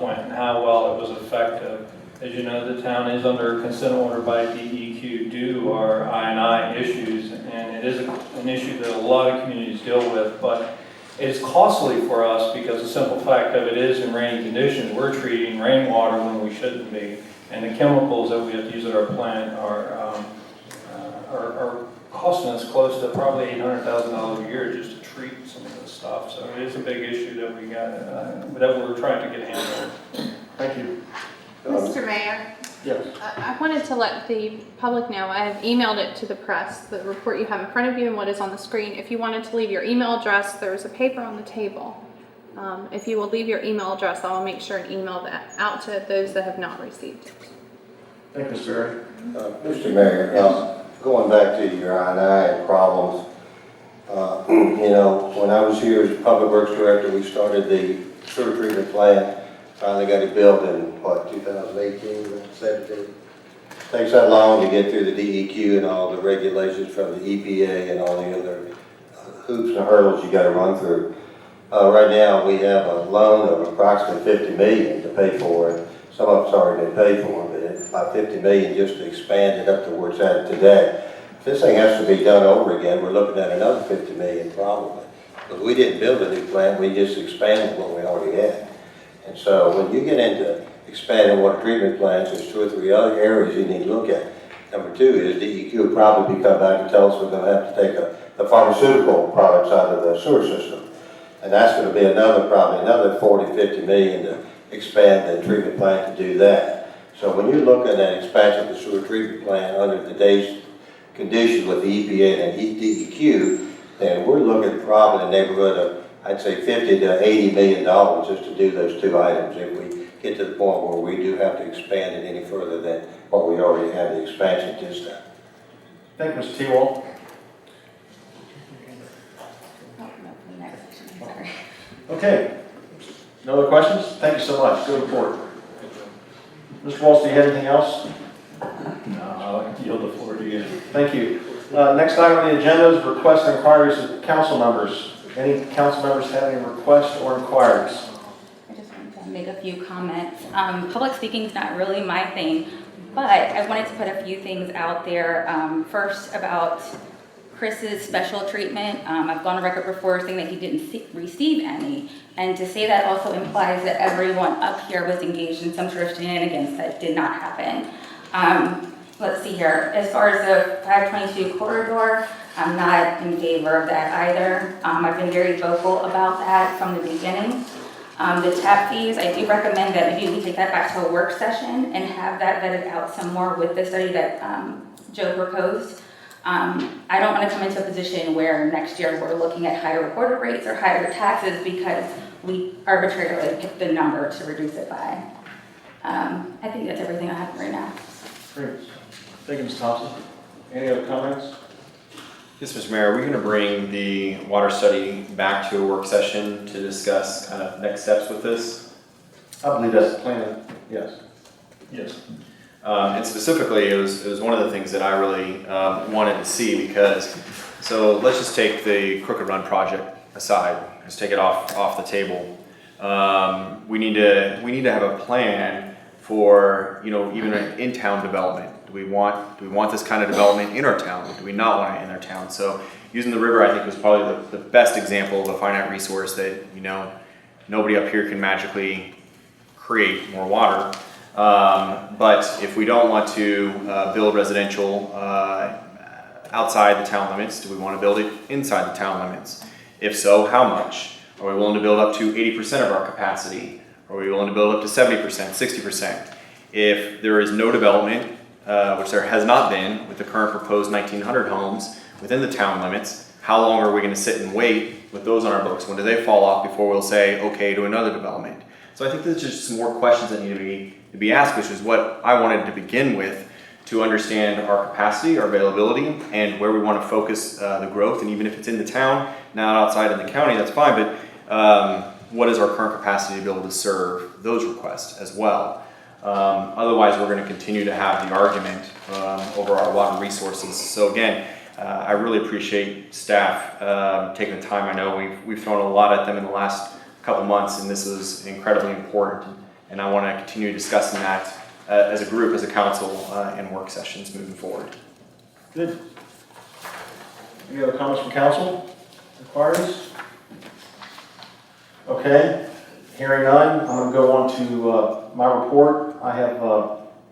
went and how well it was effective. As you know, the town is under a consent order by DEQ due to our I&I issues, and it is an issue that a lot of communities deal with, but it's costly for us because the simple fact of it is in rainy conditions, we're treating rainwater when we shouldn't be, and the chemicals that we have to use at our plant are costing us close to probably $800,000 a year just to treat some of this stuff. So it is a big issue that we got that we're trying to get handled. Thank you. Mr. Mayor, Yes. I wanted to let the public know, I have emailed it to the press, the report you have in front of you and what is on the screen. If you wanted to leave your email address, there's a paper on the table. If you will leave your email address, I will make sure and email that out to those that have not received it. Thank you, Mr. Berry. Mr. Mayor, going back to your I&I problems, you know, when I was here as Public Works Director, we started the sewer treatment plant, finally got it built in, what, 2018, 17? Takes that long to get through the DEQ and all the regulations from the EPA and all the other hoops and hurdles you got to run through. Right now, we have a loan of approximately $50 million to pay for it. Some of it's already been paid for, but it's about $50 million just to expand it up to where it's at today. If this thing has to be done over again, we're looking at another $50 million probably. Because we didn't build a new plant, we just expanded what we already had. And so when you get into expanding water treatment plants, there's 2 or 3 other areas you need to look at. Number 2 is DEQ will probably come back and tell us we're going to have to take the pharmaceutical products out of the sewer system. And that's going to be probably another 40, 50 million to expand the treatment plant to do that. So when you're looking at expansion of the sewer treatment plant under today's conditions with the EPA and DEQ, then we're looking probably in the neighborhood of, I'd say, $50 to $80 million just to do those 2 items if we get to the point where we do have to expand it any further than what we already have the expansion to this time. Thank you, Mr. T-Wall. Okay. No other questions? Thank you so much. Good report. Mr. Walsh, do you have anything else? No, I'll yield the floor to you. Thank you. Next item on the agenda is requests and inquiries of council members. Any council members have any requests or inquiries? I just wanted to make a few comments. Public speaking is not really my thing, but I wanted to put a few things out there. First, about Chris's special treatment. I've gone on record before saying that he didn't receive any, and to say that also implies that everyone up here was engaged in some sort of shenanigans that did not happen. Let's see here. As far as the 522 corridor, I'm not in favor of that either. I've been very vocal about that from the beginning. The tap fees, I do recommend that maybe we take that back to a work session and have that vetted out some more with the study that Joe proposed. I don't want to come into a position where next year we're looking at higher recorder rates or higher taxes because we arbitrarily picked the number to reduce it by. I think that's everything I have right now. Great. Thank you, Ms. Thompson. Any other comments? Yes, Mr. Mayor, are we going to bring the water study back to a work session to discuss kind of next steps with this? I believe that's the plan, yes. Yes. And specifically, it was one of the things that I really wanted to see because, so let's just take the Crooked Run project aside. Let's take it off the table. We need to have a plan for, you know, even in-town development. Do we want this kind of development in our town? Do we not want it in our town? So using the river, I think, was probably the best example of a finite resource that, you know, nobody up here can magically create more water. But if we don't want to build residential outside the town limits, do we want to build it inside the town limits? If so, how much? Are we willing to build up to 80% of our capacity? Are we willing to build up to 70%, 60%? If there is no development, which there has not been with the current proposed 1,900 homes within the town limits, how long are we going to sit and wait with those on our books? When do they fall off before we'll say, okay, to another development? So I think there's just some more questions that need to be asked, which is what I wanted to begin with, to understand our capacity, our availability, and where we want to focus the growth. And even if it's in the town, not outside in the county, that's fine, but what is our current capacity to be able to serve those requests as well? Otherwise, we're going to continue to have the argument over our water resources. So again, I really appreciate staff taking the time. I know we've thrown a lot at them in the last couple months, and this is incredibly important. And I want to continue discussing that as a group, as a council, in work sessions moving forward. Good. Any other comments from council? Inquiries? Okay. Hearing none, I'm going to go on to my report. I have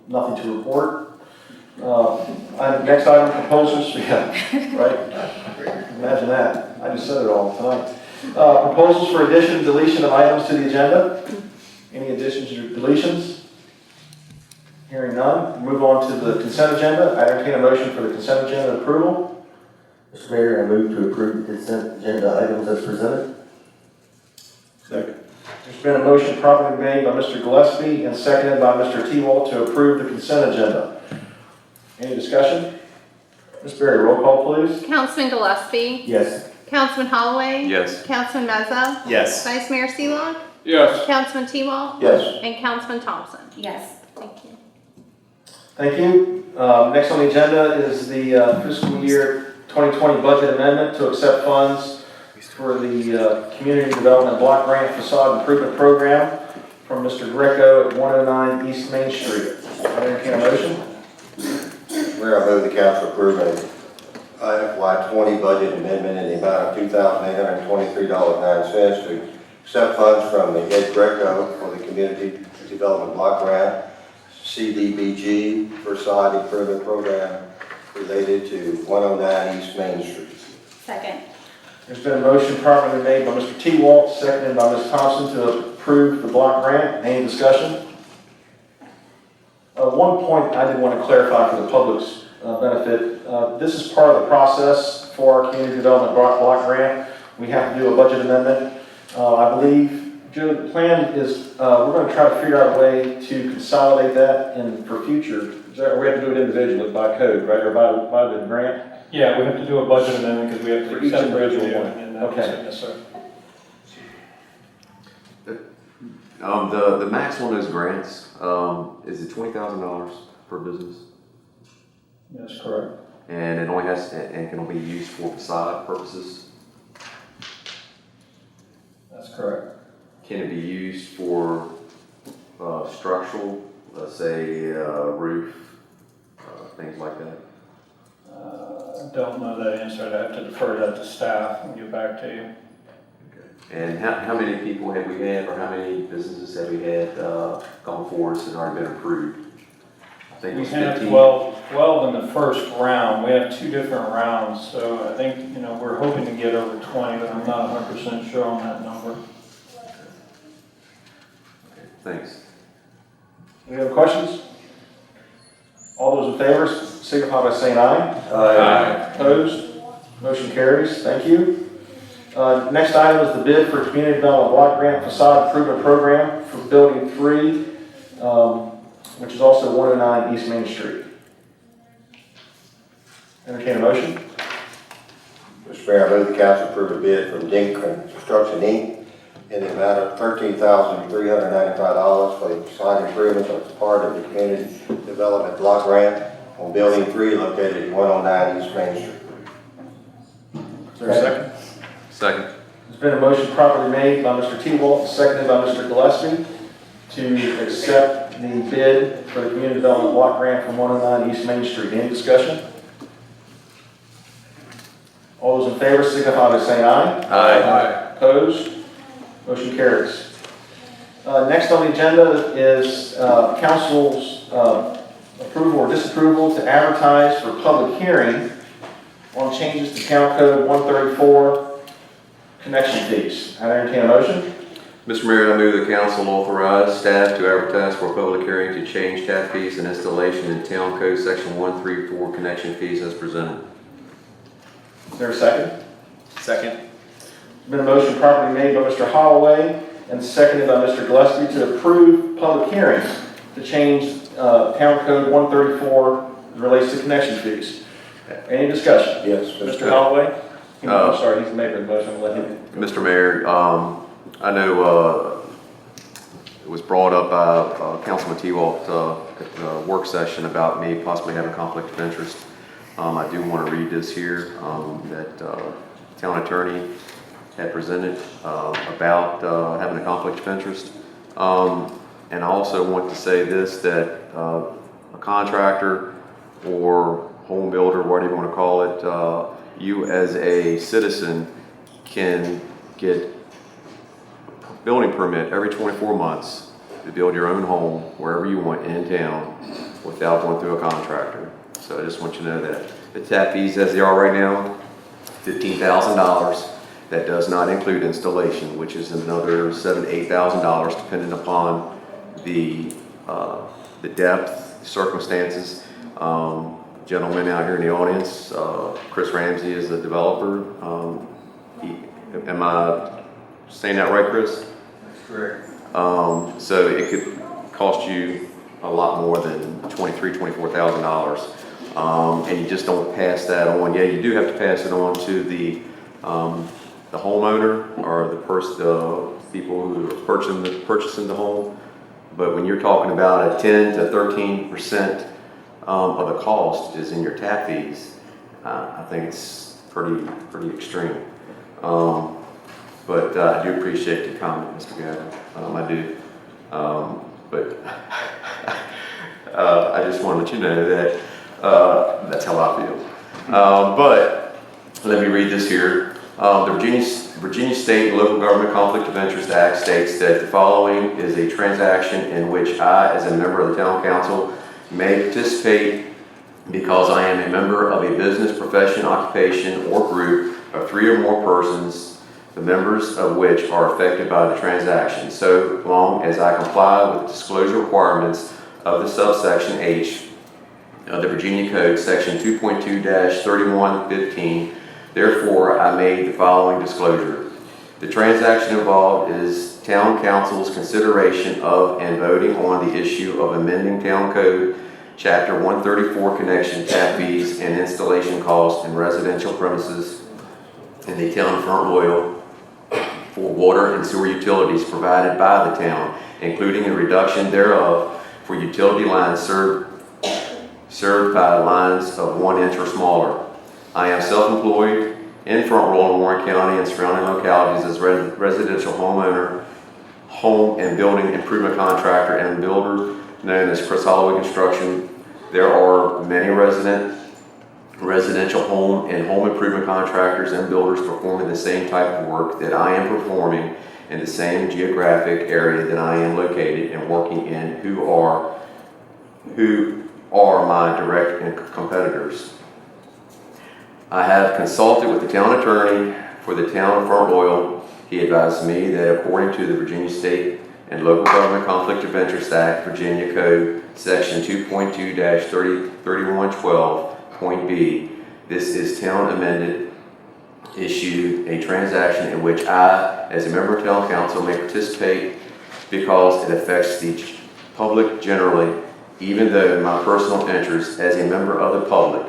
nothing to report. Next item, proposals. Yeah, right? Imagine that. I just said it all tonight. Proposals for addition and deletion of items to the agenda. Any additions or deletions? Hearing none, move on to the consent agenda. I entertain a motion for the consent agenda approval. Mr. Mayor, I move to approve the consent agenda items as presented. Second. There's been a motion properly made by Mr. Gillespie and seconded by Mr. T-Walt to approve the consent agenda. Any discussion? Ms. Berry, roll call, please. Councilman Gillespie? Yes. Councilman Holloway? Yes. Councilman Meza? Yes. Vice Mayor Seelon? Yes. Councilman T-Walt? Yes. And Councilman Thompson? Yes. Thank you. Thank you. Next on the agenda is the fiscal year 2020 budget amendment to accept funds for the Community Development Block Grant Facade Improvement Program from Mr. Greco at 109 East Main Street. I entertain a motion. Mayor, I move the council approve a FY20 budget amendment in the amount of $2,823.09 to accept funds from the Ed Greco for the Community Development Block Grant CDBG Facade Improvement Program related to 109 East Main Street. Second. There's been a motion properly made by Mr. T-Walt, seconded by Ms. Thompson to approve the block grant. Any discussion? One point I did want to clarify for the public's benefit. This is part of the process for our community development block grant. We have to do a budget amendment. I believe, Joe, the plan is we're going to try to figure out a way to consolidate that and for future. We have to do it individually by code, right, or by the grant? Yeah, we have to do a budget amendment because we have For to each accept individual revenue. one. And Okay. Yes, sir. The max on those grants, is it $20,000 per business? Yes, correct. And it only has, and can only be used for facade purposes? That's correct. Can it be used for structural, let's say roof, things like that? I don't know that answer. I'd have to defer that to staff and get back to you. And how many people have we had, or how many businesses have we had gone forward that have already been approved? I think it We was had 15. 12 in the first round. We have 2 different rounds, so I think, we're hoping to get over 20, but I'm not 100% sure on that number. Okay, thanks. Any other questions? All those in favor signify by saying aye. Aye. Opposed? Motion carries. Thank you. Next item is the bid for Community Development Block Grant Facade Improvement Program for Building 3, which is also 109 East Main Street. Entertain a motion. Mr. Mayor, I move the council approve a bid from Dinkman Construction Inc. in the amount of $13,395 for the facade improvements as part of the Community Development Block Grant on Building 3 located at 109 East Main Street. Is there a second? Second. There's been a motion properly made by Mr. T-Walt, seconded by Mr. Gillespie to accept the bid for the Community Development Block Grant from 109 East Main Street. Any discussion? All those in favor signify by saying aye. Aye. Opposed? Motion carries. Next on the agenda is council's approval or disapproval to advertise for public hearing on changes to Count Code 134 connection fees. I entertain a motion. Mr. Mayor, I move the council authorize staff to advertise for a public hearing to change tap fees and installation in Town Code Section 134 connection fees as presented. Is there a second? Second. There's been a motion properly made by Mr. Holloway and seconded by Mr. Gillespie to approve public hearing to change Town Code 134 as relates to connection fees. Any discussion? Yes. Mr. Holloway? I'm sorry, he's making the motion. I'll let him. Mr. Mayor, I know it was brought up by Councilman T-Walt at the work session about me possibly having a conflict of interest. I do want to read this here that town attorney had presented about having a conflict of interest. And I also want to say this, that a contractor or home builder, whatever you want to call it, you as a citizen can get a building permit every 24 months to build your own home wherever you want in town without going through a contractor. So I just want you to know that the tap fees as they are right now, $15,000. That does not include installation, which is another $7,000 to $8,000 depending upon the depth circumstances. Gentleman out here in the audience, Chris Ramsey is a developer. Am I saying that right, Chris? That's correct. So it could cost you a lot more than $24,000. And you just don't pass that on. Yeah, you do have to pass it on to the homeowner or the people who are purchasing the home. But when you're talking about a 10 to 13% of the cost is in your tap fees, I think it's pretty extreme. But I do appreciate the comment, Mr. Gavin. I do. But I just want to let you know that that's how I feel. But let me read this here. The Virginia State and Local Government Conflict of Interest Act states that the following is a transaction in which I, as a member of the Town Council, may participate because I am a member of a business, profession, occupation, or group of 3 or more persons, the members of which are affected by the transaction, so long as I comply with disclosure requirements of the subsection H of the Virginia Code, section 2.2-3115. Therefore, I made the following disclosure. The transaction involved is Town Council's consideration of and voting on the issue of amending Town Code, Chapter 134, connection tap fees and installation costs in residential premises in the town of Front Royal for water and sewer utilities provided by the town, including a reduction thereof for utility lines served by lines of 1 inch or smaller. I am self-employed in Front Royal and Warren County and surrounding localities as residential homeowner, home and building improvement contractor and builder known as Chris Holloway Construction. There are many residential home and home improvement contractors and builders performing the same type of work that I am performing in the same geographic area that I am located and working in, who are my direct competitors. I have consulted with the town attorney for the town of Front Royal. He advised me that according to the Virginia State and Local Government Conflict of Interest Act, Virginia Code, section 2.2-3112, point B, this is town amended issue, a transaction in which I, as a member of town council, may participate because it affects the public generally, even though my personal interest as a member of the public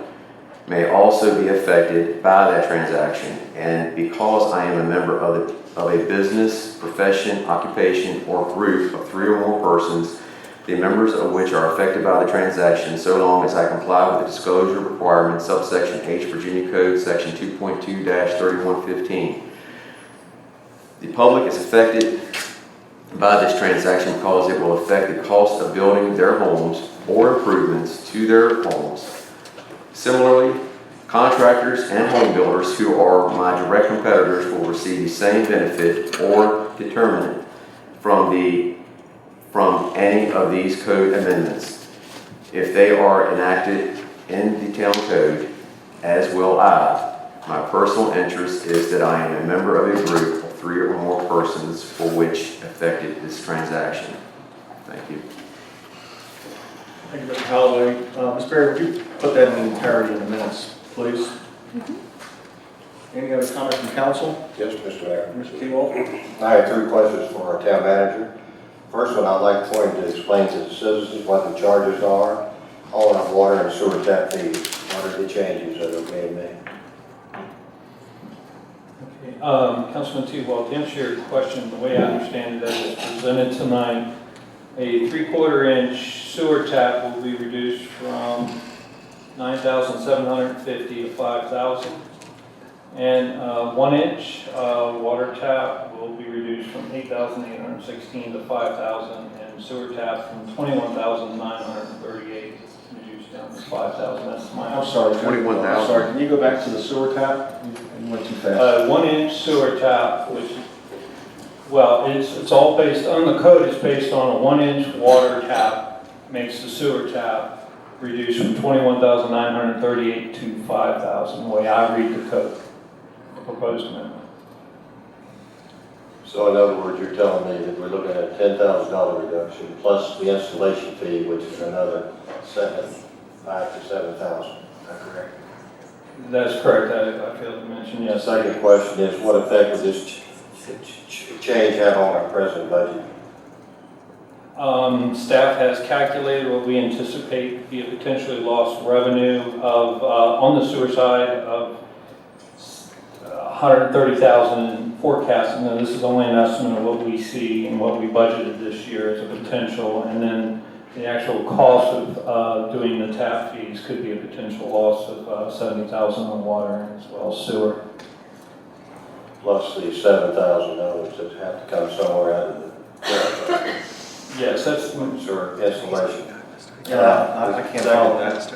may also be affected by that transaction, and because I am a member of a business, profession, occupation, or group of 3 or more persons, the members of which are affected by the transaction, so long as I comply with the disclosure requirements, subsection H, Virginia Code, section 2.2-3115. The public is affected by this transaction because it will affect the cost of building their homes or improvements to their homes. Similarly, contractors and home builders who are my direct competitors will receive the same benefit or determinant from any of these code amendments. If they are enacted in the town code, as will I. My personal interest is that I am a member of a group of 3 or more persons for which affected this transaction. Thank you. Thank you, Mr. Holloway. Ms. Berry, would you put that in the entirety of the minutes, please? Any other comments from council? Yes, Mr. Mayor. Mr. T-Wolf? I have 3 questions for our town manager. First one, I'd like for him to explain to the citizens what the charges are on our water and sewer tap fees. What are the changes that are being made? Okay. Councilman T-Wolf, to answer your question, the way I understand it as it's presented tonight, a 3/4 inch sewer tap will be reduced from $9,750 to $5,000. And 1 inch water tap will be reduced from $8,816 to $5,000, and sewer tap from $21,938 reduced down to $5,000. That's my. I'm sorry. 21,000. I'm sorry. Can you go back to the sewer tap? You went too fast. 1 inch sewer tap, which, well, it's all based on the code. It's based on a 1 inch water tap makes the sewer tap reduced from $21,938 to $5,000. The way I read the code. Proposed amendment. So in other words, you're telling me that we're looking at a $10,000 reduction plus the installation fee, which is another $5,000 to $7,000. Is that correct? That's correct, I failed to mention, The yes. second question is, what effect would this change have on our present budget? Staff has calculated what we anticipate to be a potentially lost revenue of, on the sewer side, of $130,000 in forecasting. Now, this is only an estimate of what we see and what we budgeted this year as a potential, and then the actual cost of doing the tap fees could be a potential loss of $70,000 on water as well as sewer. Plus the $7,000 that have to come somewhere out of the Yes, that's sewer installation. Yeah, I can't follow that.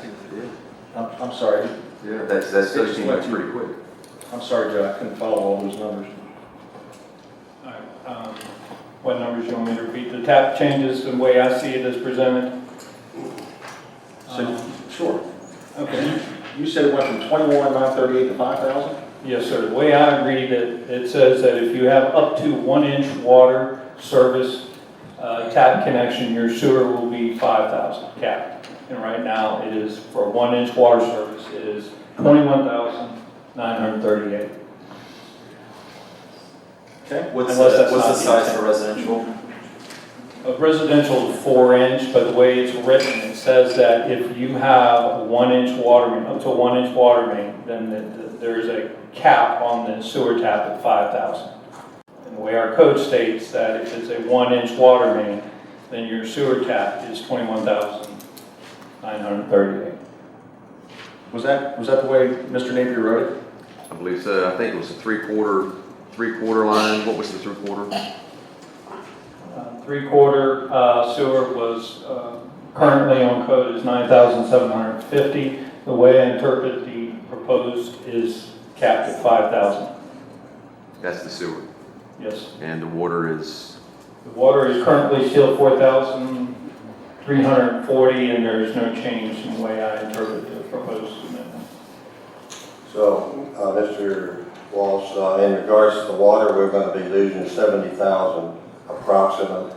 I'm sorry. Yeah, that's 13, that's pretty quick. I'm sorry, Joe, I couldn't follow all those numbers. All right, what numbers you want me to repeat? The tap changes, the way I see it is presented? Sure. Okay. You said it went from 21,938 to 5,000? Yes, sir. The way I read it, it says that if you have up to 1-inch water service tap connection, your sewer will be 5,000 capped. And right now it is, for a 1-inch water service, it is 21,938. Okay. What's the size for residential? A residential is 4-inch, but the way it's written, it says that if you have a 1-inch water main, up to a 1-inch water main, then there's a cap on the sewer tap at 5,000. And the way our code states that if it's a 1-inch water main, then your sewer tap is 21,938. Was that the way Mr. Napier wrote it? I believe so. I think it was a three-quarter line. What was the three-quarter? Three-quarter sewer was currently on code is 9,750. The way I interpret the proposed is capped at 5,000. That's the sewer. Yes. And the water is? The water is currently still 4,340, and there is no change in the way I interpret the proposed amendment. So, Mr. Walsh, in regards to the water, we're going to be losing 70,000 approximately.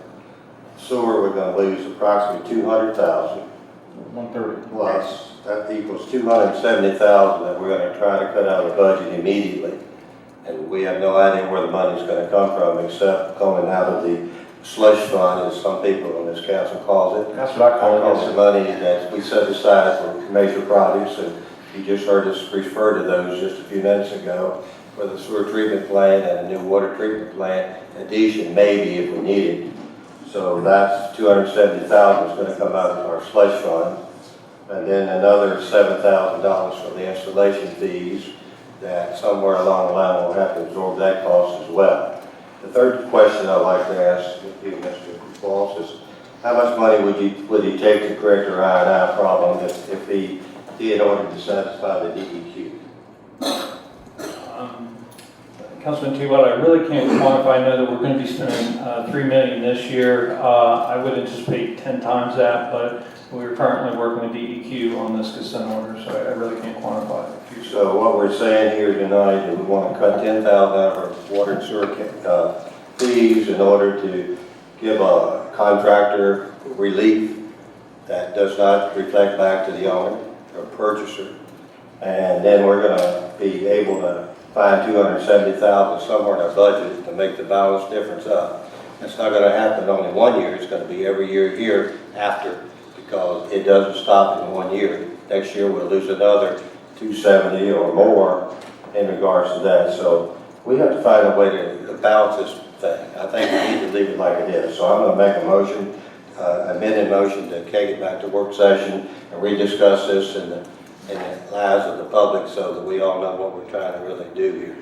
Sewer, we're going to lose approximately 200,000. 130. Plus, that equals 270,000 that we're going to try to cut out of the budget immediately. And we have no idea where the money's going to come from except coming out of the slush fund, as some people on this council calls it. That's what I call it. It's the money that we set aside for major projects, and you just heard us refer to those just a few minutes ago, for the sewer treatment plant and a new water treatment plant addition, maybe if we need it. So that's 270,000 is going to come out of our slush fund, and then another $7,000 for the installation fees. That somewhere along the line we'll have to absorb that cost as well. The third question I'd like to ask you, Mr. Walsh, is how much money would he take to correct our I&I problem if he had ordered to satisfy the DEQ? Councilman T-Watt, I really can't quantify. I know that we're going to be spending $3 million this year. I would anticipate 10 times that, but we're currently working with DEQ on this consent order, so I really can't quantify it. So what we're saying here tonight is we want to cut 10,000 out of our water and sewer fees in order to give a contractor relief that does not reflect back to the owner or purchaser. And then we're going to be able to find 270,000 somewhere in our budget to make the balance difference up. That's not going to happen only 1 year. It's going to be every year after, because it doesn't stop in 1 year. Next year we'll lose another 270 or more in regards to that. So we have to find a way to balance this thing. I think we need to leave it like it is. So I'm going to make a motion, amended motion to take it back to work session and rediscuss this in the lives of the public so that we all know what we're trying to really do here.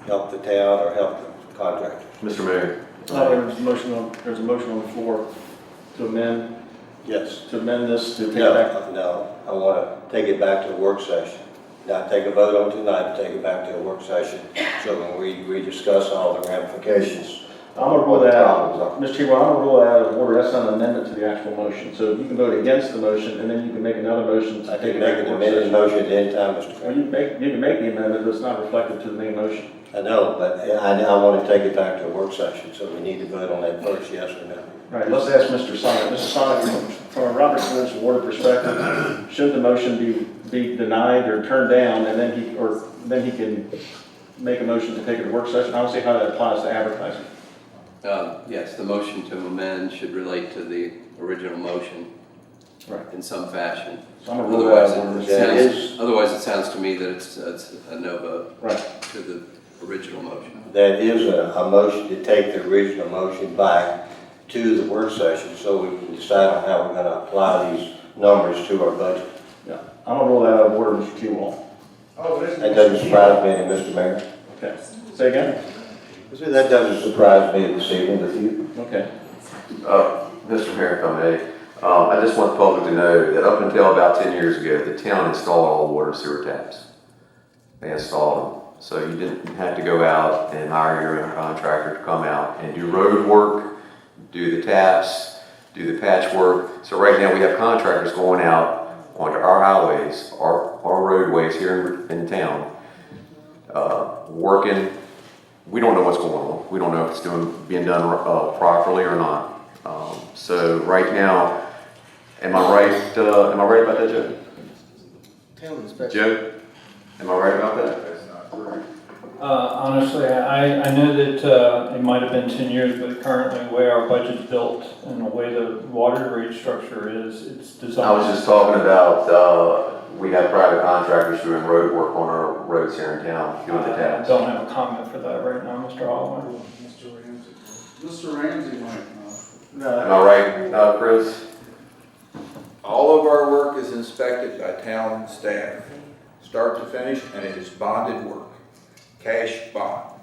Help the town or help the contractor. Mr. Mayor. There's a motion on the floor to amend. Yes. To amend this to take No, it back. no, I want to take it back to a work session. Not take a vote on tonight, but take it back to a work session so when we discuss all the ramifications. I'm going to rule that out. Mr. T-Watt, I'm going to rule that out of order. That's not an amendment to the actual motion. So you can vote against the motion, and then you can make another motion to take it back to work session. Make an amended motion at any time, Mr. Well, you can make the amendment, but it's not reflected to the main motion. I know, but I want to take it back to a work session, so we need to vote on that first, yes or no. Right, let's ask Mr. Sonic. Mr. Sonic, from a Robert Rules of Order perspective, should the motion be denied or turned down, and then he can make a motion to take it to work session? I don't see how that applies to advertising. Yes, the motion to amend should relate to the original motion. Right. In some fashion. So I'm gonna rule that out. Otherwise, it sounds to me that it's a no vote. Right. To the original motion. That is a motion to take the original motion back to the work session so we can decide on how we're going to apply these numbers to our budget. Yeah, I'm gonna rule that out of order, Mr. Kewall. That doesn't surprise me, Mr. Mayor. Okay. Say again? That doesn't surprise me this evening with you. Okay. Mr. Mayor, if I may, I just want the public to know that up until about 10 years ago, the town installed all the water and sewer taps. They installed them. So you didn't have to go out and hire your own contractor to come out and do road work, do the taps, do the patchwork. So right now we have contractors going out onto our highways, our roadways here in town, working. We don't know what's going on. We don't know if it's being done properly or not. So right now, am I right about that, Joe? Joe, am I right about that? Honestly, I know that it might have been 10 years, but currently the way our budget's built and the way the water rate structure is, it's designed. I was just talking about, we have private contractors doing road work on our roads here in town, doing the taps. I don't have a comment for that right now, Mr. Holloway. Mr. Ramsey might know. Am I right, Chris? All of our work is inspected by town staff, start to finish, and it is bonded work, cash bond.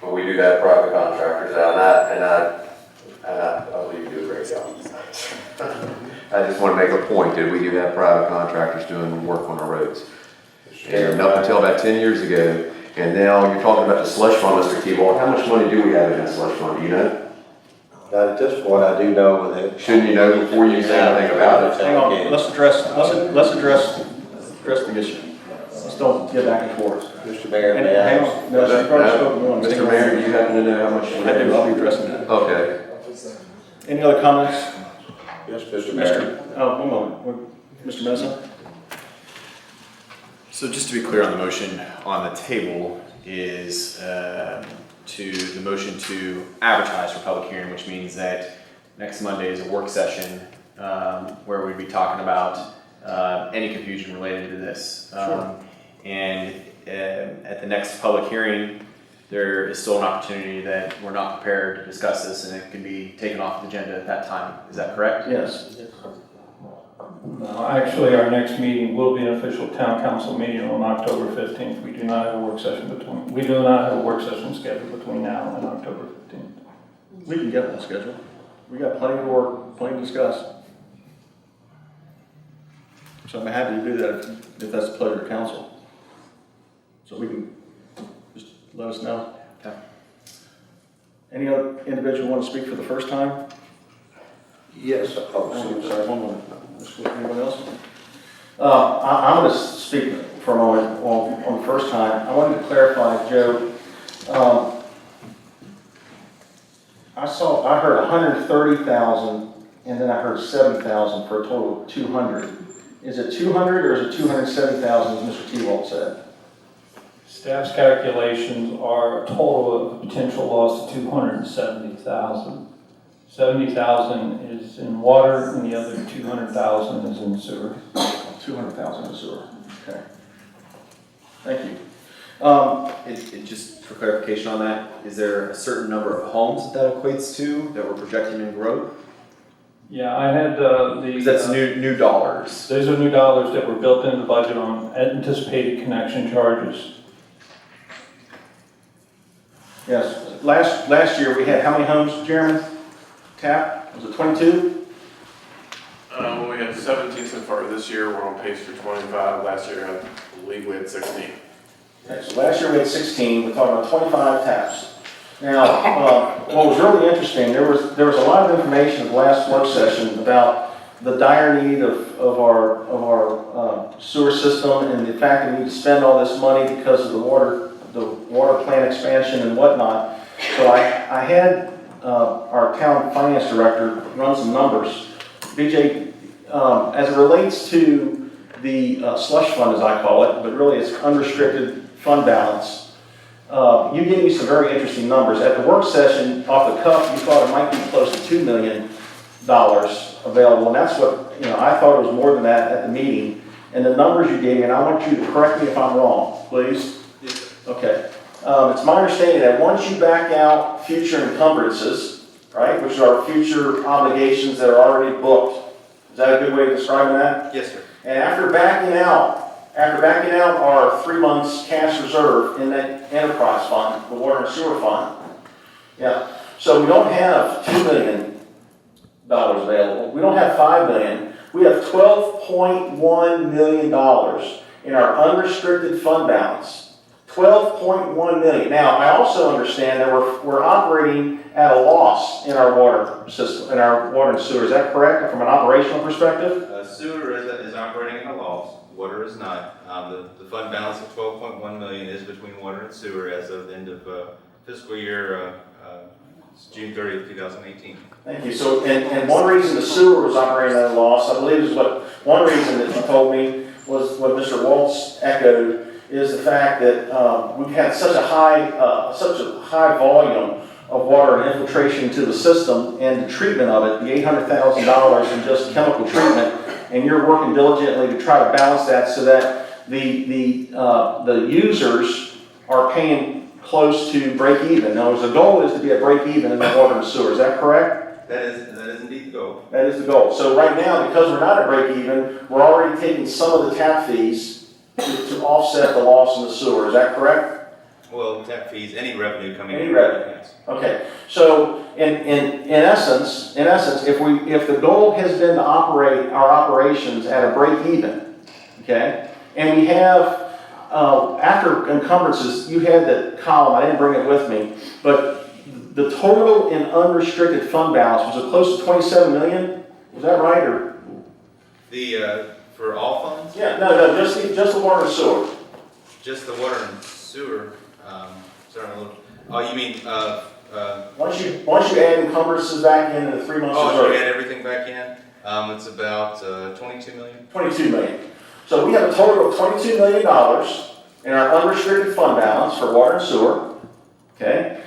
Well, we do have private contractors out, and I believe you do a great job. I just want to make a point that we do have private contractors doing work on our roads. And up until about 10 years ago, and now you're talking about the slush fund, Mr. Keyboard. How much money do we have in that slush fund? Do you know? Not at this point, I do know that. Shouldn't you know before you say anything about it? Hang on, let's address the issue. Let's don't get back and forth. Mr. Mayor, hang on. No, Mr. Mayor, do you happen to know how much? I do, I'll be addressing that. Okay. Any other comments? Yes, Mr. Mayor. Oh, one moment. Mr. Mesa? So just to be clear on the motion on the table is the motion to advertise for public hearing, which means that next Monday is a work session where we'd be talking about any confusion related to this. Sure. And at the next public hearing, there is still an opportunity that we're not prepared to discuss this and it can be taken off the agenda at that time. Is that correct? Yes. No, actually, our next meeting will be an official town council meeting on October 15th. We do not have a work session scheduled between now and October 15th. We can get that scheduled. We got plenty of work, plenty to discuss. So I'm happy to do that if that's the pleasure of council. So we can just let us know. Okay. Any other individual want to speak for the first time? Yes. Sorry, one moment. Anyone else? I'm going to speak for a moment on the first time. I wanted to clarify, Joe. I heard 130,000, and then I heard 7,000 for a total of 200. Is it 200 or is it 270,000, as Mr. T-Walt said? Staff's calculations are a total of potential loss of 270,000. 70,000 is in water, and the other 200,000 is in sewer. 200,000 in sewer. Okay. Thank you. Just for clarification on that, is there a certain number of homes that equates to that we're projecting in growth? Yeah, I had the... That's new dollars. Those are new dollars that were built into the budget on anticipated connection charges. Yes. Last year we had how many homes, Jeremy? Tap? Was it 22? Well, we had 17 so far this year. We're on pace for 25. Last year, I believe we had 16. Okay, so last year we had 16. We're talking about 25 taps. Now, what was really interesting, there was a lot of information in the last work session about the dire need of our sewer system and the fact that we need to spend all this money because of the water the water plant expansion and whatnot. So I had our town finance director run some numbers. BJ, as it relates to the slush fund, as I call it, but really it's unrestricted fund balance, you gave me some very interesting numbers. At the work session, off the cuff, you thought it might be close to $2 million available, and that's what, I thought it was more than that at the meeting. And the numbers you gave me, and I want you to correct me if I'm wrong, please. Okay. It's my understanding that once you back out future encumbrances, right, which are future obligations that are already booked, is that a good way of describing that? Yes, sir. And after backing out our 3 months cash reserve in that enterprise fund, the water and sewer fund, yeah. So we don't have $2 million available. We don't have $5 million. We have $12.1 million in our unrestricted fund balance. $12.1 million. Now, I also understand that we're operating at a loss in our water system, in our water and sewer. Is that correct, from an operational perspective? Sewer is operating at a loss. Water is not. The fund balance of $12.1 million is between water and sewer as of the end of fiscal year June 30th, 2018. Thank you. So, and one reason the sewer was operating at a loss, I believe, is one reason that you told me was what Mr. Waltz echoed, is the fact that we've had such a high volume of water and infiltration to the system, and the treatment of it, the $800,000 in just chemical treatment, and you're working diligently to try to balance that so that the users are paying close to break even. Now, the goal is to be at break even in the water and sewer. Is that correct? That is indeed the goal. That is the goal. So right now, because we're not at break even, we're already taking some of the tap fees to offset the loss in the sewer. Is that correct? Well, tap fees, any revenue coming in. Any revenue. Yes. Okay. So in essence, if the goal has been to operate our operations at a break even, okay, and we have after encumbrances, you had that column. I didn't bring it with me, but the total in unrestricted fund balance was it close to $27 million? Was that right, or? For all funds? Yeah, no, just the water and sewer. Just the water and sewer. Sorry, a little. Oh, you mean once you add encumbrances back in the 3 months. Oh, you add everything back in. It's about $22 million. $22 million. So we have a total of $22 million in our unrestricted fund balance for water and sewer. Okay,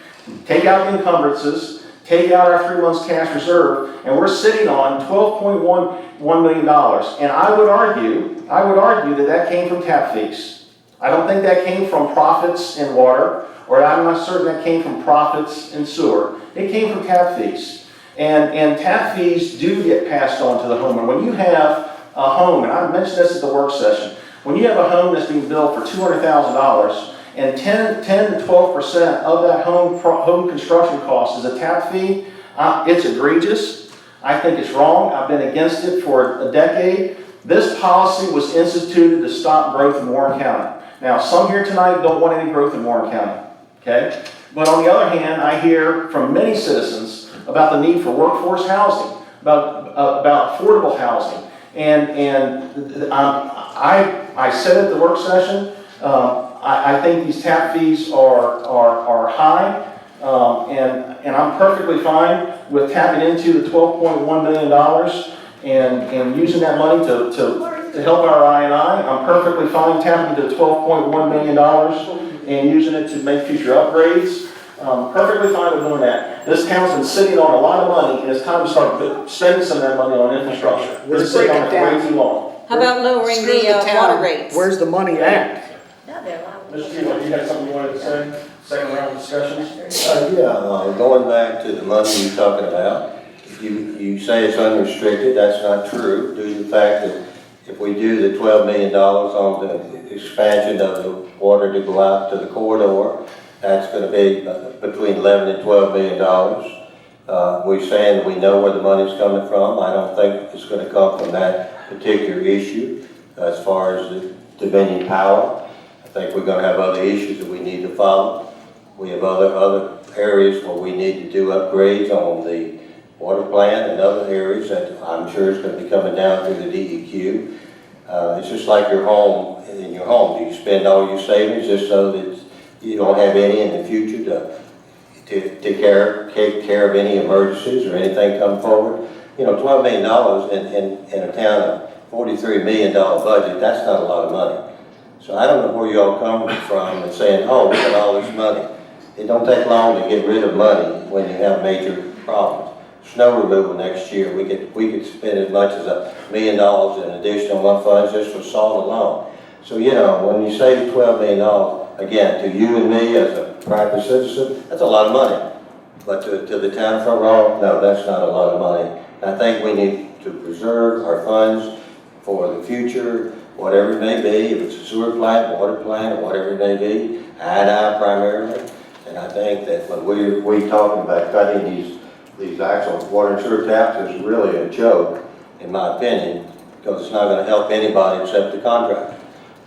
take out the encumbrances, take out our 3 months cash reserve, and we're sitting on $12.1 million. And I would argue that came from tap fees. I don't think that came from profits in water, or I'm not certain that came from profits in sewer. It came from tap fees. And tap fees do get passed on to the homeowner. When you have a home, and I mentioned this at the work session, when you have a home that's being built for $200,000 and 10 to 12% of that home construction cost is a tap fee, it's egregious. I think it's wrong. I've been against it for a decade. This policy was instituted to stop growth in Warren County. Now, some here tonight don't want any growth in Warren County, okay? But on the other hand, I hear from many citizens about the need for workforce housing, about affordable housing. And I said at the work session, I think these tap fees are high, and I'm perfectly fine with tapping into the $12.1 million and using that money to help our I&I. I'm perfectly fine tapping into $12.1 million and using it to make future upgrades. Perfectly fine with doing that. This town's been sitting on a lot of money, and it's time to start spending some of that money on infrastructure. We're sitting on it way too long. How about lowering the water rates? Where's the money at? Mr. T, you got something you wanted to say? Second round of discussions? Going back to the money you're talking about, you say it's unrestricted. That's not true, due to the fact that if we do the $12 million on the expansion of the water to go out to the corridor, that's going to be between $11 and $12 million. We're saying that we know where the money's coming from. I don't think it's going to come from that particular issue as far as the Dominion power. I think we're going to have other issues that we need to follow. We have other areas where we need to do upgrades on the water plant and other areas that I'm sure is going to be coming down through the DEQ. It's just like your home. In your home, do you spend all your savings just so that You don't have any in the future to take care of any emergencies or anything come forward. You know, $12 million in a town of $43 million budget, that's not a lot of money. So I don't know where you all come from and saying, oh, we got all this money. It don't take long to get rid of money when you have major problems. Snow removal next year, we could spend as much as $1 million in additional funds just for salt alone. So, you know, when you say $12 million, again, to you and me as a private citizen, that's a lot of money. But to the town of Front Royal, no, that's not a lot of money. I think we need to preserve our funds for the future, whatever it may be, if it's a sewer plant, water plant, whatever it may be, I primarily. And I think that when we're talking about cutting these actual water and sewer taps is really a joke, in my opinion, because it's not going to help anybody except the contractor.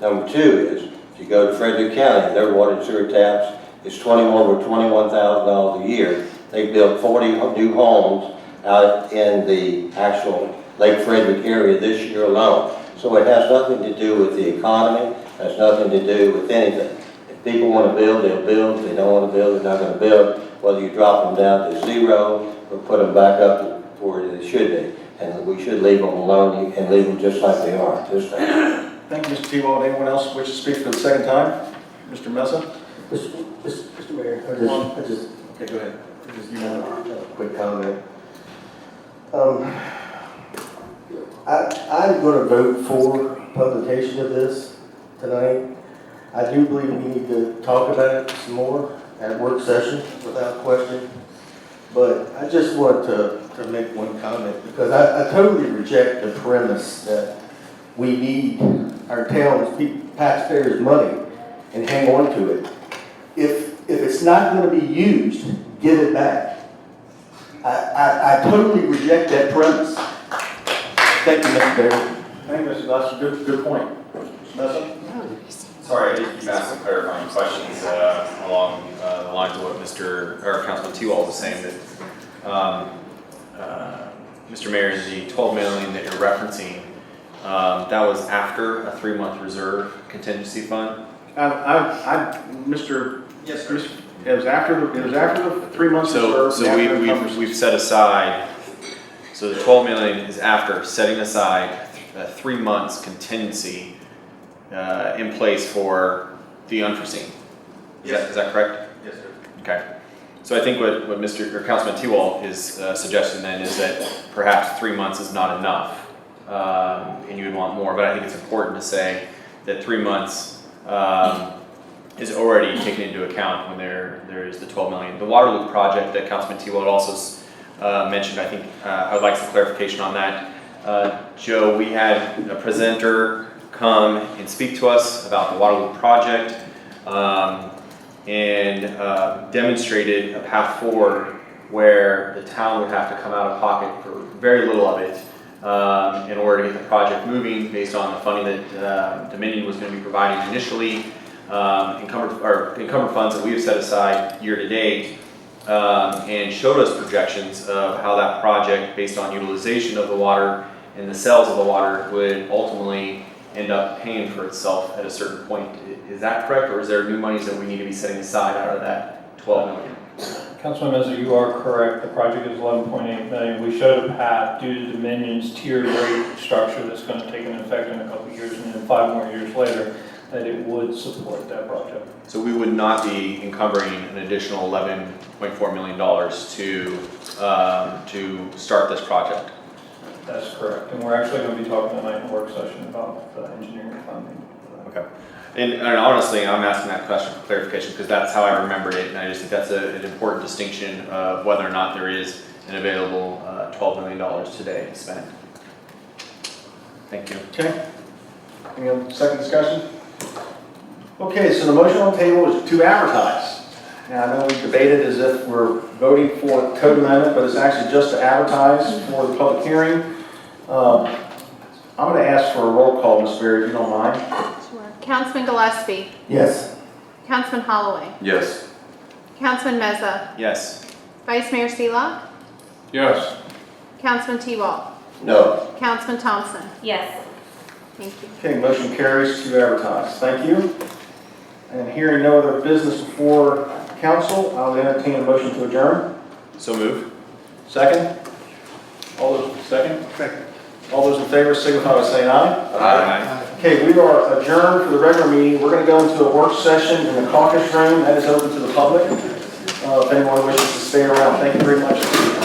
Number two is, if you go to Frederick County, their water and sewer taps is over $21,000 a year. They built 40 new homes out in the actual Lake Frederick area this year alone. So it has nothing to do with the economy, has nothing to do with anything. If people want to build, they'll build. If they don't want to build, they're not going to build. Whether you drop them down to zero or put them back up to where they should be. And we should leave them alone and leave them just like they are this time. Thank you, Mr. T-Wall. Anyone else wish to speak for the second time? Mr. Mesa? Mr. Mayor, okay, go ahead. Just a quick comment. I'm going to vote for publication of this tonight. I do believe we need to talk about it some more at work session without question. But I just want to make one comment because I totally reject the premise that we need our town's taxpayers' money and hang on to it. If it's not going to be used, give it back. I totally reject that premise. Thank you, Mr. Mayor. Thank you, Mr. Glasser. Good point. Mr. Mesa? Sorry, I did keep asking clarifying questions along the lines of what Councilman T-Wall was saying, that Mr. Mayor, the $12 million that you're referencing, that was after a 3-month reserve contingency fund? Mr. Yes, sir. It was after the 3 months reserve. So we've set aside, so the $12 million is after setting aside 3 months contingency in place for the unforeseen. Is that correct? Yes, sir. Okay. So I think what Councilman T-Wall is suggesting then is that perhaps 3 months is not enough, and you would want more. But I think it's important to say that 3 months is already taken into account when there is the $12 million. The water loop project that Councilman T-Wall also mentioned, I think I would like some clarification on that. Joe, we had a presenter come and speak to us about the water loop project and demonstrated a path forward where the town would have to come out of pocket for very little of it in order to get the project moving based on the funding that Dominion was going to be providing initially, encumbered funds that we have set aside year to date, and showed us projections of how that project, based on utilization of the water and the sales of the water, would ultimately end up paying for itself at a certain point. Is that correct, or is there new monies that we need to be setting aside out of that $12 million? Councilman Mezza, you are correct. The project is $11.8 million. We showed a path due to Dominion's tiered rate structure that's going to take an effect in a couple of years, and then 5 more years later, that it would support that project. So we would not be encumbering an additional $11.4 million to start this project. That's correct. And we're actually going to be talking tonight in a work session about the engineering funding. Okay. And honestly, I'm asking that question for clarification because that's how I remembered it, and I just think that's an important distinction of whether or not there is an available $12 million today to spend. Thank you. Okay. Any other second discussion? Okay, so the motion on the table is to advertise. Now, I know we debated as if we're voting for code amendment, but it's actually just to advertise for the public hearing. I'm going to ask for a roll call, Ms. Berry, if you don't mind. Sure. Councilman Gillespie. Yes. Councilman Holloway. Yes. Councilman Mezza. Yes. Vice Mayor Seelock. Yes. Councilman T-Wall. No. Councilman Yes. Thank you. Okay, motion carries to advertise. Thank you. And Hearing no other business before council, I'll entertain a motion to adjourn. So move. Second? All those, second? Second. All those in favor signify by saying aye. Aye. Okay, we are adjourned for the regular meeting. We're going to go into a work session in the caucus room. That is open to the public. If anyone wishes to stay around, thank you very much.